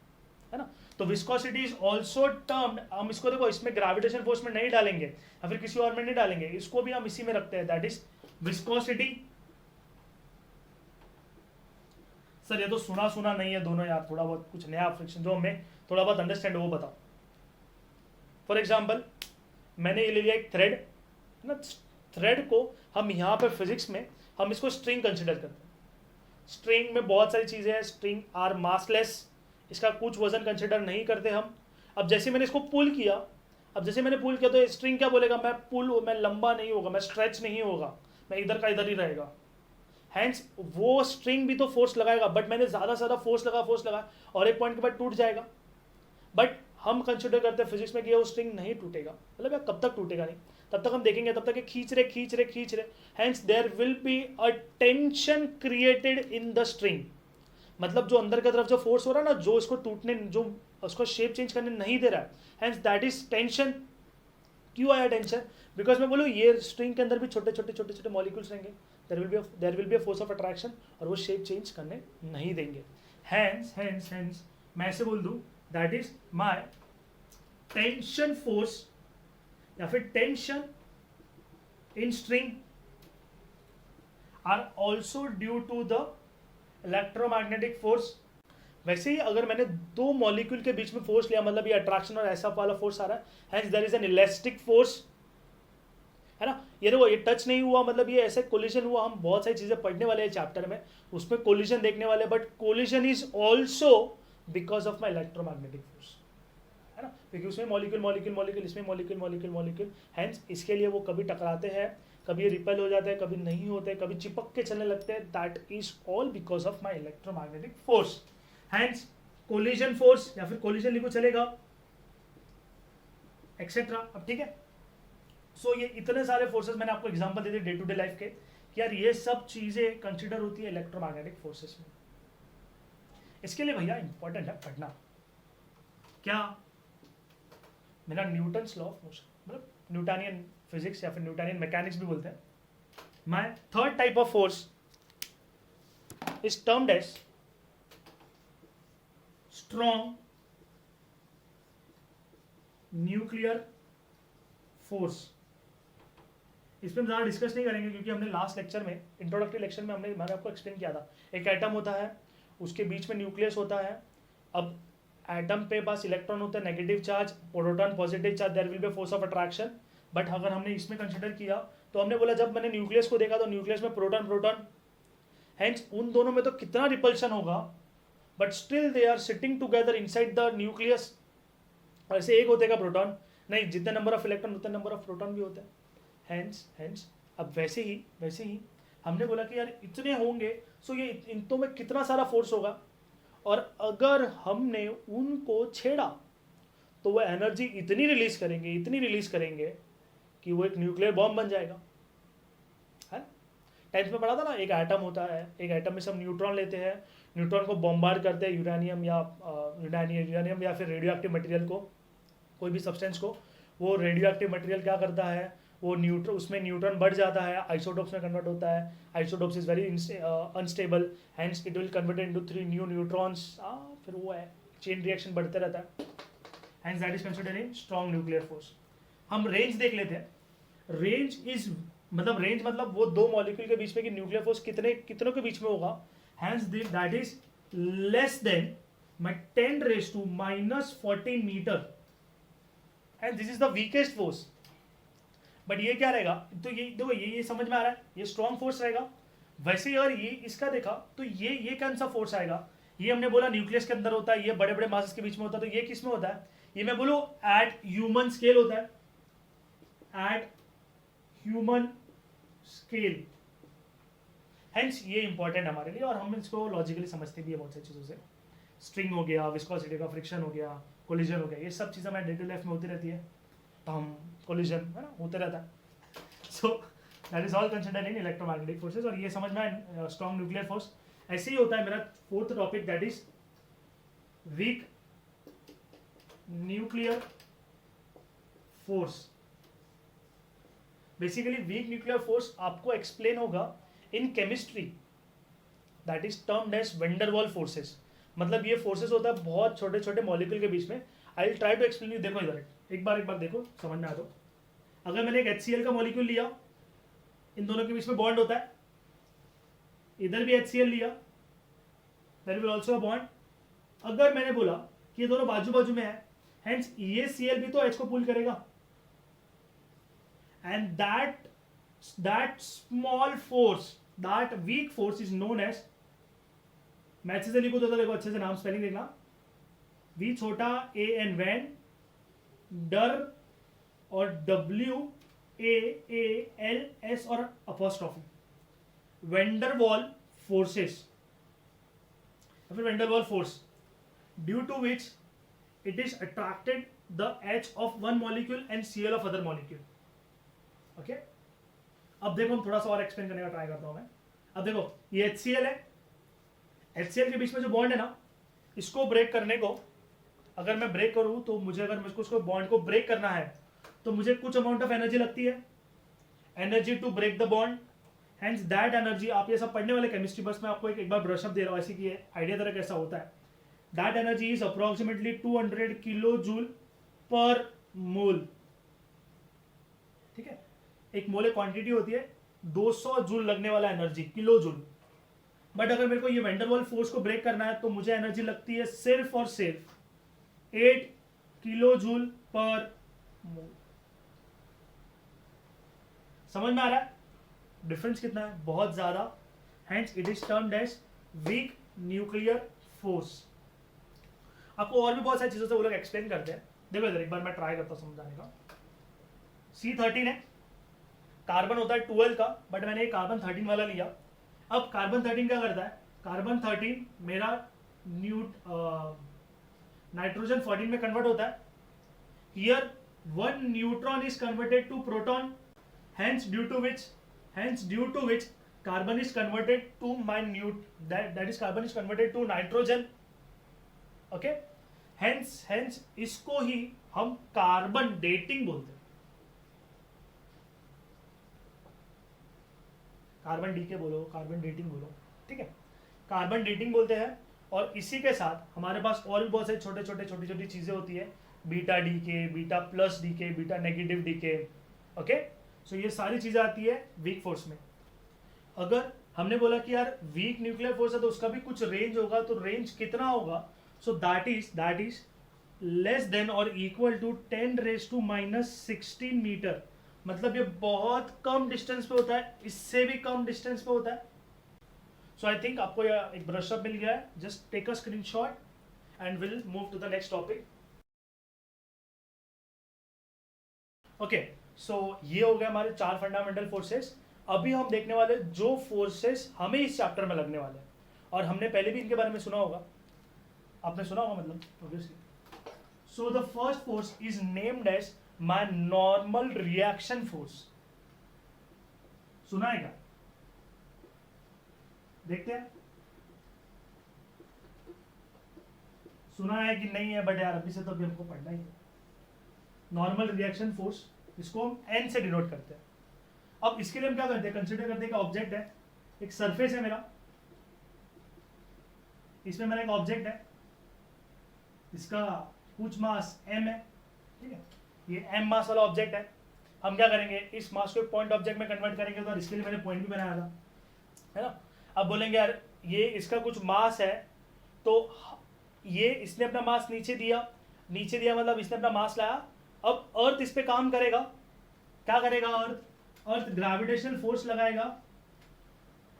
है ना। तो विस्कोसिटी इज ऑल्सो टर्म्ड, हम इसको देखो, इसमें ग्रेविटेशन फोर्स में नहीं डालेंगे या फिर किसी और में नहीं डालेंगे, इसको भी हम इसी में रखते हैं, दैट इज विस्कोसिटी। सर ये तो सुना नहीं है दोनों यार, थोड़ा बहुत कुछ नया फ्रिक्शन जो हमें थोड़ा बहुत अंडरस्टैंड वो बताओ। फॉर एग्जाम्पल मैंने ये ले लिया एक थ्रेड ना, थ्रेड को हम यहाँ पे फिजिक्स में हम इसको स्ट्रिंग कंसिडर करते हैं। स्ट्रिंग में बहुत सारी चीज़ें हैं, स्ट्रिंग आर मासलेस, इसका कुछ वजन कंसिडर नहीं करते हम। अब जैसे मैंने इसको पुल किया, तो स्ट्रिंग क्या बोलेगा, मैं लंबा नहीं होगा, मैं स्ट्रेच नहीं होगा, मैं इधर का इधर ही रहेगा, हैंस वो स्ट्रिंग भी तो फोर्स लगाएगा, बट मैंने ज़्यादा से ज़्यादा फोर्स लगा और एक पॉइंट के बाद टूट जाएगा। बट हम कंसिडर करते हैं फिजिक्स में कि वो स्ट्रिंग नहीं टूटेगा, मतलब यार कब तक टूटेगा नहीं, तब तक हम देखेंगे, तब तक ये खींच रहे, hence there will be a tension created in the string. मतलब जो अंदर की तरफ जो फोर्स हो रहा है ना, जो इसको टूटने, जो उसको शेप चेंज करने नहीं दे रहा है, हैंस दैट इज टेंशन। क्यों आया टेंशन? बिकॉज मैं बोलूँ ये स्ट्रिंग के अंदर भी छोटे छोटे मॉलिक्यूल्स रहेंगे, there will be a force of attraction, और वो शेप चेंज करने नहीं देंगे। हैंस मैं ऐसे बोल दूँ, that is my tension force या फिर tension in string are also due to the electromagnetic force. वैसे ही अगर मैंने दो मॉलिक्यूल के बीच में फोर्स लिया, मतलब ये अट्रैक्शन और ऐसा वाला फोर्स आ रहा है, hence there is an elastic force, है ना। ये देखो, ये टच नहीं हुआ, मतलब ये ऐसे कोलिजन हुआ। हम बहुत सारी चीजें पढ़ने वाले हैं चैप्टर में, उसमें कोलिजन देखने वाले, but collision is also because of my electromagnetic force, है ना, क्योंकि उसमें मॉलिक्यूल, इसमें मॉलिक्यूल, हैंस इसके लिए वो कभी टकराते हैं, कभी ये रिपेल हो जाते हैं, कभी नहीं होते, कभी चिपक के चलने लगते हैं। That is all because of my electromagnetic force, hence collision force, या फिर कोलिजन लिखो चलेगा, एक्सेट्रा। अब ठीक है, सो ये इतने सारे फोर्सेस मैंने आपको एग्जांपल दे दिए डे टू डे लाइफ के, कि यार ये सब चीजें कंसिडर होती है इलेक्ट्रोमैग्नेटिक फोर्सेस में। इसके लिए भैया इंपॉर्टेंट है पढ़ना क्या, मेरा न्यूटन्स लॉ ऑफ मोशन, मतलब न्यूटनियन फिजिक्स या फिर न्यूटनियन मैकेनिक्स भी बोलते हैं। My third type of force is termed as strong nuclear force. इस पर हम ज़्यादा डिस्कस नहीं करेंगे, क्योंकि हमने लास्ट लेक्चर में, इंट्रोडक्टरी लेक्चर में मैंने आपको एक्सप्लेन किया था, एक एटम होता है, उसके बीच में न्यूक्लियस होता है। अब एटम पे पास इलेक्ट्रॉन होता है, negative charge, proton positive charge, there will be force of attraction. But अगर हमने इसमें कंसिडर किया, तो हमने बोला जब मैंने न्यूक्लियस को देखा, तो न्यूक्लियस में प्रोटॉन, हैंस उन दोनों में तो कितना रिपल्शन होगा, but still they are sitting together inside the nucleus. ऐसे एक होते का प्रोटॉन नहीं, जितने नंबर ऑफ इलेक्ट्रॉन उतने नंबर ऑफ प्रोटॉन भी होते हैं, हैंस अब वैसे ही हमने बोला कि यार इतने होंगे, सो ये इनको में कितना सारा फोर्स होगा, और अगर हमने उनको छेड़ा तो वो एनर्जी इतनी रिलीज करेंगे कि वो एक न्यूक्लियर बॉम्ब बन जाएगा, है। 10th में पढ़ा था ना, एक एटम होता है, एक एटम में सब न्यूट्रॉन लेते हैं, न्यूट्रॉन को बॉम्बार्ड करते हैं यूरेनियम या फिर रेडियो एक्टिव मटेरियल को, कोई भी सब्सटेंस को। वो रेडियो एक्टिव मटेरियल क्या करता है, वो उसमें न्यूट्रॉन बढ़ जाता है, आइसोटोप्स में कन्वर्ट होता है, isotopes is very unstable, hence it will convert into 3 new neutrons, फिर वो है चेन रिएक्शन बढ़ते रहता है, hence that is considered in strong nuclear force. हम रेंज देख लेते हैं। रेंज मतलब वो दो मॉलिक्यूल के बीच में कि न्यूक्लियर फोर्स कितनों के बीच में होगा, hence that is less than 10⁻⁻40 metre, and this is the weakest force. But ये क्या रहेगा, तो ये देखो, ये समझ में आ रहा है, ये स्ट्रॉन्ग फोर्स रहेगा। वैसे अगर ये इसका देखा, तो ये कौन सा फोर्स आएगा, ये हमने बोला न्यूक्लियस के अंदर होता है, ये बड़े बड़े मासेस के बीच में होता है, तो ये किस में होता है, ये मैं बोलूँ एट ह्यूमन स्केल होता है, एट ह्यूमन स्केल। हेंस ये इंपॉर्टेंट हमारे लिए, और हम इसको लॉजिकली समझते भी है बहुत सारी चीज़ों से। स्ट्रिंग हो गया, विस्कोसिटी का, फ्रिक्शन हो गया, कोलिजन हो गया, ये सब चीज़ें हमारे डे टू लाइफ में होती रहती है, तो हम कोलिजन, है ना, होते रहता है। So that is all considered in electromagnetic forces, और ये समझ में स्ट्रॉन्ग न्यूक्लियर फोर्स। ऐसे ही होता है मेरा fourth topic, that is weak nuclear force. Basically weak nuclear force आपको एक्सप्लेन होगा in chemistry, that is termed as van der Waals forces. मतलब ये फोर्सेस होता है बहुत छोटे छोटे मॉलिक्यूल के बीच में। I will try to explain you. देखो इधर एक बार देखो, समझ में आ दो। अगर मैंने एक HCl का मॉलिक्यूल लिया, इन दोनों के बीच में बॉन्ड होता है, इधर भी HCl लिया, there will also a bond. अगर मैंने बोला कि ये दोनों बाजू बाजू में है, हेंस ये Cl भी तो H को पुल करेगा, and that small force, that weak force is known as, मैं अच्छे से लिखू तो देखो, अच्छे से नाम स्पेलिंग देखना, वी छोटा A एन वैन, डर और WAALS और अपॉस्ट्रोफी, वेंडरवॉल फोर्सेस, फिर van der Waals force, due to which it is attracted the H of one molecule and Cl of other molecule। Okay अब देखो हम थोड़ा सा और एक्सप्लेन करने का ट्राई करता हूं मैं. अब देखो ये HCl है, HCl के बीच में जो बॉन्ड है ना, इसको ब्रेक करने को अगर मैं ब्रेक करूं तो मुझे, अगर मुझको उसको बॉन्ड को ब्रेक करना है तो मुझे कुछ अमाउंट ऑफ एनर्जी लगती है, energy to break the bond. Hence that energy, आप ये सब पढ़ने वाले केमिस्ट्री, बस मैं आपको एक बार ब्रशअप दे रहा हूँ ऐसे कि आइडिया तरह कैसा होता है. That energy is approximately 200 kilo joule per mole. ठीक है, एक मोल क्वांटिटी होती है 200 जूल लगने वाला एनर्जी, किलो जूल. बट अगर मेरे को ये वैंडरवाल फोर्स को ब्रेक करना है तो मुझे एनर्जी लगती है सिर्फ और सिर्फ 8 किलो जूल पर मोल. समझ में आ रहा है डिफरेंस कितना है? बहुत ज्यादा. Hence it is termed as weak nuclear force. आपको और भी बहुत सारी चीजों से वो लोग एक्सप्लेन करते हैं. देखो इधर एक बार मैं ट्राई करता हूं समझाने का. C13 है, कार्बन होता है 12 का, बट मैंने ये कार्बन 13 वाला लिया. अब कार्बन 13 क्या करता है? कार्बन 13 मेरा नाइट्रोजन 14 में कन्वर्ट होता है. Here 1 neutron is converted to proton, hence due to which carbon is converted to that is carbon is converted to nitrogen. okay, hence इसको ही हम कार्बन डेटिंग बोलते हैं. कार्बन डीके बोलो, कार्बन डेटिंग बोलो, ठीक है, कार्बन डेटिंग बोलते हैं. और इसी के साथ हमारे पास और भी बहुत सारी छोटी छोटी चीजें होती है, beta decay, beta plus decay, beta negative decay. Okay, so ये सारी चीजें आती है वीक फोर्स में. अगर हमने बोला कि यार वीक न्यूक्लियर फोर्स है तो उसका भी कुछ रेंज होगा, तो रेंज कितना होगा? So that is less then और इक्वल टू 10⁻⁻16 मीटर. मतलब ये बहुत कम डिस्टेंस पे होता है, इससे भी कम डिस्टेंस पे होता है. सो आई थिंक आपको यह एक ब्रशअप मिल गया है. Just take a screenshot and will move to the next topic. Okay, so ये हो गया हमारे 4 फंडामेंटल फोर्सेस. अभी हम देखने वाले जो फोर्सेस हमें इस चैप्टर में लगने वाले हैं, और हमने पहले भी इनके बारे में सुना होगा, आपने सुना होगा मतलब obviously. So the first force is named as my normal reaction force. सुना है क्या? देखते हैं सुना है कि नहीं है, बट यार अभी से तो अभी हमको पढ़ना ही है. नॉर्मल रिएक्शन फोर्स, इसको हम N से डिनोट करते हैं. अब इसके लिए हम क्या करते हैं? कंसिडर करते हैं कि ऑब्जेक्ट है, एक सरफेस है मेरा, इसमें मेरा एक ऑब्जेक्ट है, इसका कुछ मास m है. ठीक है, ये m मास वाला ऑब्जेक्ट है. हम क्या करेंगे? इस मास को पॉइंट ऑब्जेक्ट में कन्वर्ट करेंगे. तो इसके लिए मैंने पॉइंट भी बनाया था, है ना. अब बोलेंगे यार ये इसका कुछ मास है, तो ये इसने अपना मास नीचे दिया मतलब इसने अपना मास लाया. अब अर्थ इस पे काम करेगा. क्या करेगा? अर्थ ग्रेविटेशनल फोर्स लगाएगा,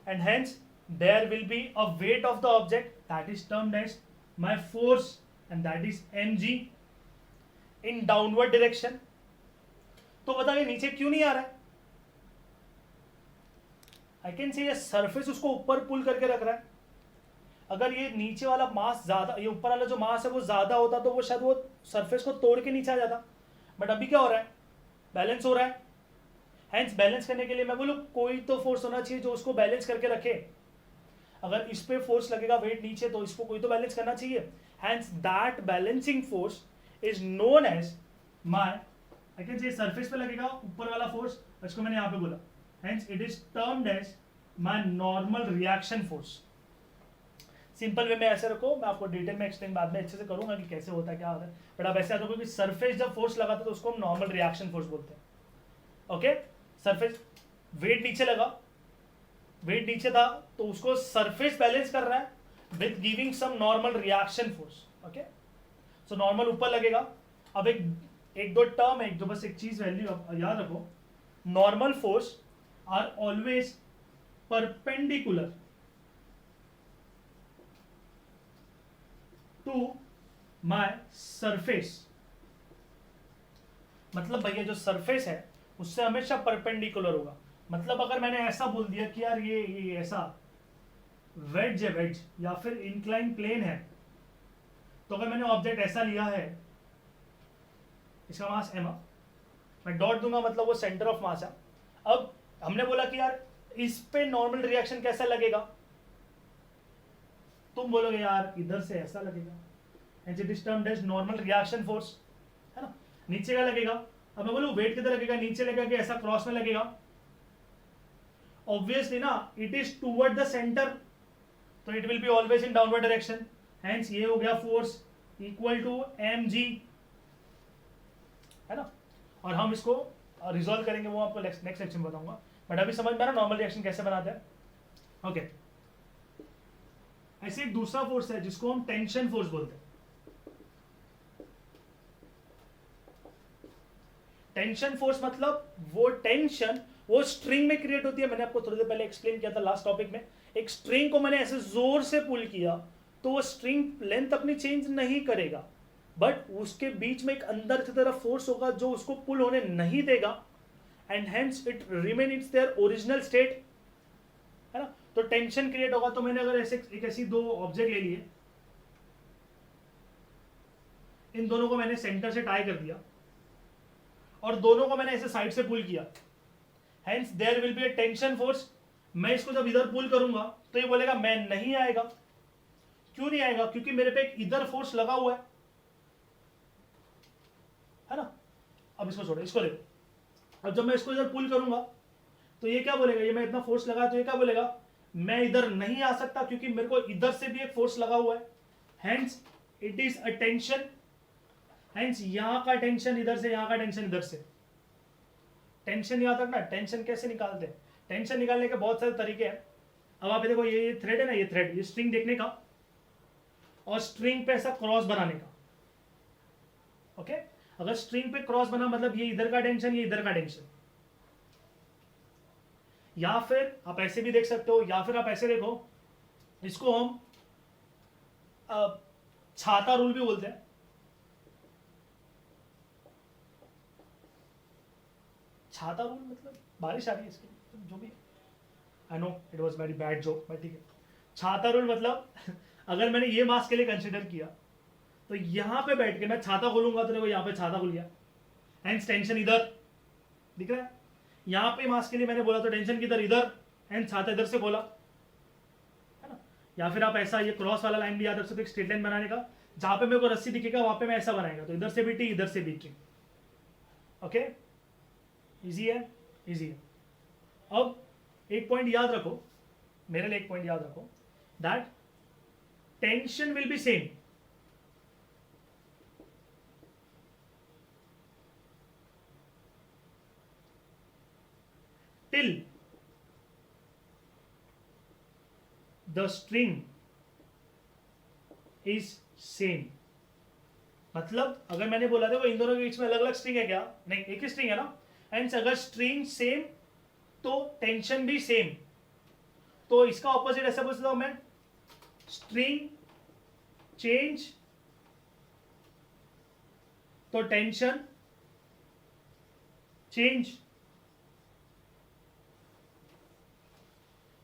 and hence there will be a weight of the object that is termed as my force, and that is mg in downward direction. तो बताइए नीचे क्यों नहीं आ रहा है? आई कैन से ये सरफेस उसको ऊपर पुल करके रख रहा है. अगर ये नीचे वाला मास ज्यादा, ये ऊपर वाला जो मास है वो ज्यादा होता तो वो शायद वो सरफेस को तोड़ के नीचे आ जाता. बट अभी क्या हो रहा है? बैलेंस हो रहा है. हेंस बैलेंस करने के लिए मैं बोलूँ कोई तो फोर्स होना चाहिए जो उसको बैलेंस करके रखे. अगर इस पे फोर्स लगेगा वेट नीचे, तो इसको कोई तो बैलेंस करना चाहिए. Hence that balancing force is known as my, I can say surface पे लगेगा ऊपर वाला फोर्स, इसको मैंने यहाँ पे बोला. Hence it is termed as my normal reaction force. Simple way में ऐसे रखो, मैं आपको डिटेल में एक्सप्लेन बाद में अच्छे से करूंगा कि कैसे होता है क्या होता है. बट आप ऐसे याद रखो कि सरफेस जब फोर्स लगाता है तो उसको हम नॉर्मल रिएक्शन फोर्स बोलते हैं. ओके, सरफेस वेट नीचे लगा, वेट नीचे था तो उसको सरफेस बैलेंस कर रहा है with giving some normal reaction force. Okay, so normal ऊपर लगेगा. अब एक दो टर्म है, जो बस एक चीज वैल्यू याद रखो. Normal force are always perpendicular to my surface. मतलब भैया जो सरफेस है उससे हमेशा परपेंडिकुलर होगा. मतलब अगर मैंने ऐसा बोल दिया कि यार ये ऐसा वेज है, वेज या फिर इंक्लाइन प्लेन है, तो अगर मैंने ऑब्जेक्ट ऐसा लिया है, इसका मास m, मैं डॉट दूंगा मतलब वो सेंटर ऑफ मास है. अब हमने बोला कि यार इस पे नॉर्मल रिएक्शन कैसा लगेगा, तुम बोलोगे यार इधर से ऐसा लगेगा, and it is termed as normal reaction force, है ना। नीचे का लगेगा, अब मैं बोलूं वेट किधर लगेगा, नीचे लगेगा कि ऐसा क्रॉस में लगेगा, ऑब्वियसली ना it is toward the centre, तो it will be always in downward direction, hence ये हो गया फोर्स इक्वल टू mg, है ना। और हम इसको रिजॉल्व करेंगे, वो आपको नेक्स्ट सेक्शन में बताऊंगा, बट अभी समझ में आ रहा नॉर्मल रिएक्शन कैसे बनाते हैं। ओके, ऐसे एक दूसरा फोर्स है जिसको हम टेंशन फोर्स बोलते हैं। टेंशन फोर्स मतलब वो टेंशन वो स्ट्रिंग में क्रिएट होती है। मैंने आपको थोड़ी देर पहले एक्सप्लेन किया था लास्ट टॉपिक में, एक स्ट्रिंग को मैंने ऐसे जोर से पुल किया तो वो स्ट्रिंग लेंथ अपनी चेंज नहीं करेगा, बट उसके बीच में एक अंदर की तरफ फोर्स होगा जो उसको पुल होने नहीं देगा, and hence it remain it's their original state, है ना। तो टेंशन क्रिएट होगा। तो मैंने अगर ऐसे एक ऐसी दो ऑब्जेक्ट ले लिए, इन दोनों को मैंने सेंटर से टाई कर दिया और दोनों को मैंने ऐसे साइड से पुल किया, hence there will be a tension force. मैं इसको जब इधर पुल करूंगा तो ये बोलेगा मैं नहीं आएगा। क्यों नहीं आएगा? क्योंकि मेरे पे एक इधर फोर्स लगा हुआ है ना। अब इसको छोड़ो, इसको देखो, अब जब मैं इसको इधर पुल करूंगा तो ये क्या बोलेगा, ये मैं इतना फोर्स लगा तो ये क्या बोलेगा, मैं इधर नहीं आ सकता क्योंकि मेरे को इधर से भी एक फोर्स लगा हुआ है, hence it is a tension. Hence यहां का टेंशन इधर से, यहां का टेंशन इधर से। टेंशन यहां तक ना, टेंशन कैसे निकालते हैं, टेंशन निकालने के बहुत सारे तरीके हैं। अब आप देखो, ये थ्रेड है ना, ये थ्रेड, ये स्ट्रिंग देखने का और स्ट्रिंग पे ऐसा क्रॉस बनाने का। ओके, अगर स्ट्रिंग पे क्रॉस बना मतलब ये इधर का टेंशन, ये इधर का टेंशन। या फिर आप ऐसे भी देख सकते हो, या फिर आप ऐसे देखो, इसको हम छाता रूल भी बोलते हैं। छाता रूल मतलब बारिश आ रही है इसके लिए, जो भी, I know it was very bad joke, but ठीक है। छाता रूल मतलब अगर मैंने ये मास के लिए कंसिडर किया तो यहां पे बैठ के मैं छाता खोलूंगा तो देखो यहां पे छाता खुल गया, हेंस टेंशन इधर दिख रहा है। यहां पे मास के लिए मैंने बोला तो टेंशन किधर, इधर, हेंस छाता इधर से खोला, है ना। या फिर आप ऐसा ये क्रॉस वाला लाइन भी याद रख सकते हो, स्ट्रेट लाइन बनाने का, जहां पे मेरे को रस्सी दिखेगा वहां पे मैं ऐसा बनाएगा, तो इधर से भी टी, इधर से भी टी। ओके, इजी है, इजी है। अब एक पॉइंट याद रखो, मेरे लिए एक पॉइंट याद रखो, that tension will be same till the string is same। मतलब अगर मैंने बोला था वो इन दोनों के बीच में अलग अलग स्ट्रिंग है क्या, नहीं, एक ही स्ट्रिंग है ना। एंड अगर स्ट्रिंग सेम तो टेंशन भी सेम। तो इसका ऑपोजिट ऐसा बोल सकता हूं मैं, स्ट्रिंग चेंज तो टेंशन चेंज,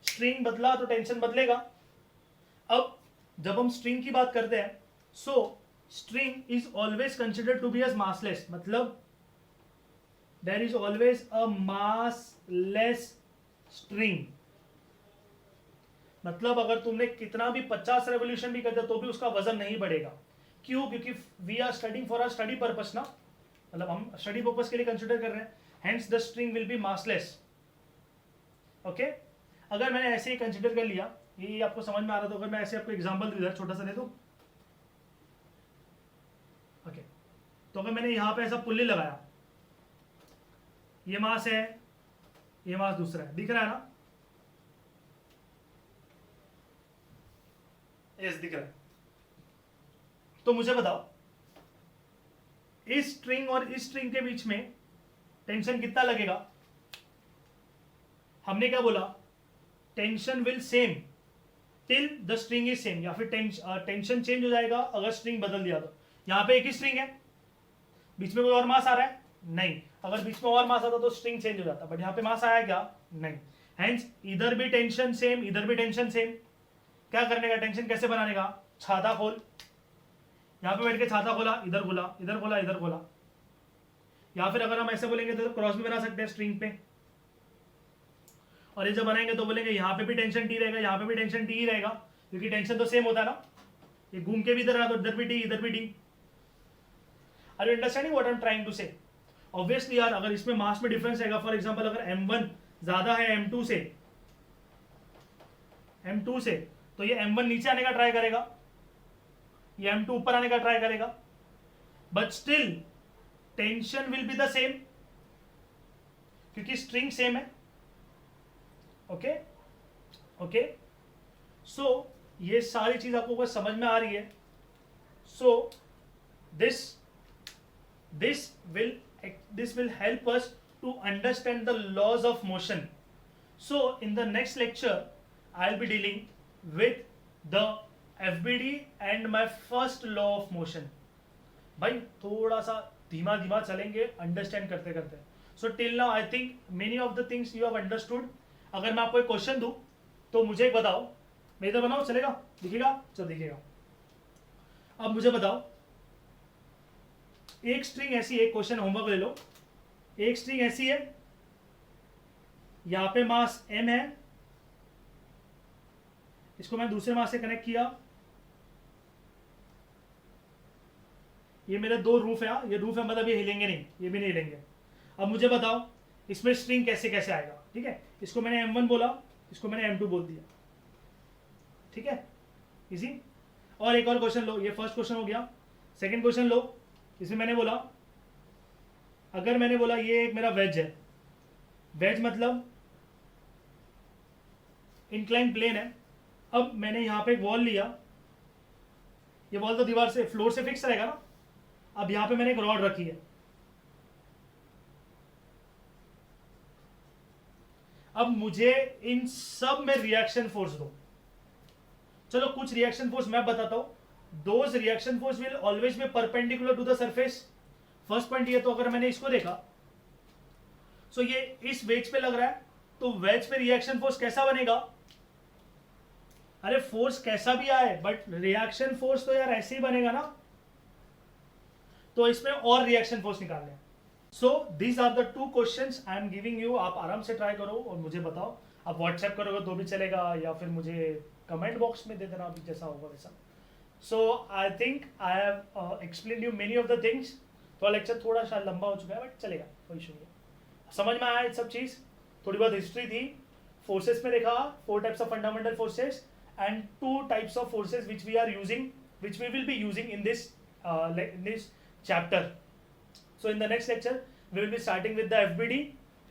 स्ट्रिंग बदला तो टेंशन बदलेगा। अब जब हम स्ट्रिंग की बात करते हैं, so string is always considered to be as massless, मतलब there is always a massless string. मतलब अगर तुमने कितना भी 50 रेवोल्यूशन भी कर दिया तो भी उसका वजन नहीं बढ़ेगा। क्यों? क्योंकि we are studying for our study purpose ना, मतलब हम स्टडी पर्पस के लिए कंसिडर कर रहे हैं, hence the string will be massless. Okay, अगर मैंने ऐसे ही कंसिडर कर लिया, ये आपको समझ में आ रहा था, अगर मैं ऐसे आपको एग्जांपल इधर छोटा सा दे दूं, ओके, तो अगर मैंने यहां पे ऐसा पुल्ली लगाया, ये मास है, ये मास दूसरा है, दिख रहा है ना, यस दिख रहा है। तो मुझे बताओ इस स्ट्रिंग और इस स्ट्रिंग के बीच में टेंशन कितना लगेगा? हमने क्या बोला, tension will same till the string is same, या फिर टेंशन चेंज हो जाएगा अगर स्ट्रिंग बदल दिया तो। यहां पे एक ही स्ट्रिंग है, बीच में कोई और मास आ रहा है? नहीं। अगर बीच में और मास आता तो स्ट्रिंग चेंज हो जाता, बट यहां पे मास आया क्या? नहीं। हेंस इधर भी टेंशन सेम, इधर भी टेंशन सेम। क्या करने का, टेंशन कैसे बनाने का, छाता खोल, यहां पे बैठ के छाता खोला, इधर खोला, इधर खोला, इधर खोला। या फिर अगर हम ऐसे बोलेंगे तो क्रॉस भी बना सकते हैं स्ट्रिंग पे, और ये जब बनाएंगे तो बोलेंगे यहाँ पे भी टेंशन टी रहेगा, यहाँ पे भी टेंशन टी ही रहेगा, क्योंकि टेंशन तो सेम होता है ना, ये घूम के भी इधर आ तो इधर भी टी इधर भी T. Are you understanding what I am trying to say? Obviously यार अगर इसमें मास में डिफरेंस रहेगा, फॉर एग्जांपल अगर m1 ज्यादा है m2 से तो ये m1 नीचे आने का ट्राई करेगा, ये m2 ऊपर आने का ट्राई करेगा, but still tension will be the same क्योंकि स्ट्रिंग सेम है। ओके ओके, सो ये सारी चीज आपको बस समझ में आ रही है। सो this will help us to understand the laws of motion. So in the next lecture I'll be dealing with the FBD and my first law of motion. भाई थोड़ा सा धीमा धीमा चलेंगे अंडरस्टैंड करते करते। So till now I think many of the things you have understood. अगर मैं आपको एक क्वेश्चन दूं तो मुझे एक बताओ, मैं इधर बनाओ चलेगा, दिखेगा? चलो दिखेगा। अब मुझे बताओ एक स्ट्रिंग ऐसी, एक क्वेश्चन होमवर्क ले लो, एक स्ट्रिंग ऐसी है, यहां पे मास m है, इसको मैं दूसरे मास से कनेक्ट किया, ये मेरे दो रूफ है, ये रूफ है मतलब ये हिलेंगे नहीं, ये भी नहीं हिलेंगे। अब मुझे बताओ इसमें स्ट्रिंग कैसे कैसे आएगा? ठीक है, इसको मैंने m1 बोला, इसको मैंने m2 बोल दिया, ठीक है, इजी। और एक और क्वेश्चन लो, ये फर्स्ट क्वेश्चन हो गया। सेकंड क्वेश्चन लो, इसमें मैंने बोला, अगर मैंने बोला ये एक मेरा वेज है, वेज मतलब इंक्लाइन प्लेन है। अब मैंने यहां पे एक वॉल लिया, ये वॉल तो दीवार से फ्लोर से फिक्स रहेगा ना। अब यहां पे मैंने एक रॉड रखी है, अब मुझे इन सब में रिएक्शन फोर्स दो। चलो कुछ रिएक्शन फोर्स मैं बताता हूं। Those reaction force will always be perpendicular to the surface. First point ये, तो अगर मैंने इसको देखा सो ये इस वेज पे लग रहा है, तो वेज पे रिएक्शन फोर्स कैसा बनेगा? अरे फोर्स कैसा भी आए बट रिएक्शन फोर्स तो यार ऐसे ही बनेगा ना। तो इसमें और रिएक्शन फोर्स निकालने हैं। So these are the two questions I am giving you. आप आराम से ट्राई करो और मुझे बताओ। आप व्हाट्सएप करोगे तो भी चलेगा, या फिर मुझे कमेंट बॉक्स में दे देना, अभी जैसा होगा वैसा। So I think I have explain you many of the things. तो लेक्चर थोड़ा सा लंबा हो चुका है बट चलेगा, कोई इशू नहीं। समझ में आया सब चीज़? थोड़ी बहुत हिस्ट्री थी, फोर्सेस में देखा 4 types of fundamental forces and 2 types of forces which we are using, which we will be using in this chapter. So in the next lecture we will be starting with the FBD.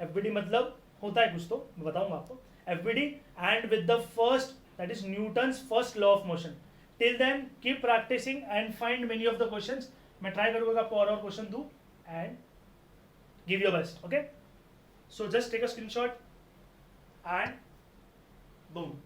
FBD मतलब होता है कुछ, तो मैं बताऊंगा आपको FBD, and with the first, that is Newton's first law of motion. Till then keep practicing and find many of the questions. मैं try करूँगा आपको और क्वेश्चन दूँ and give your best. Okay, so just take a screenshot and boom.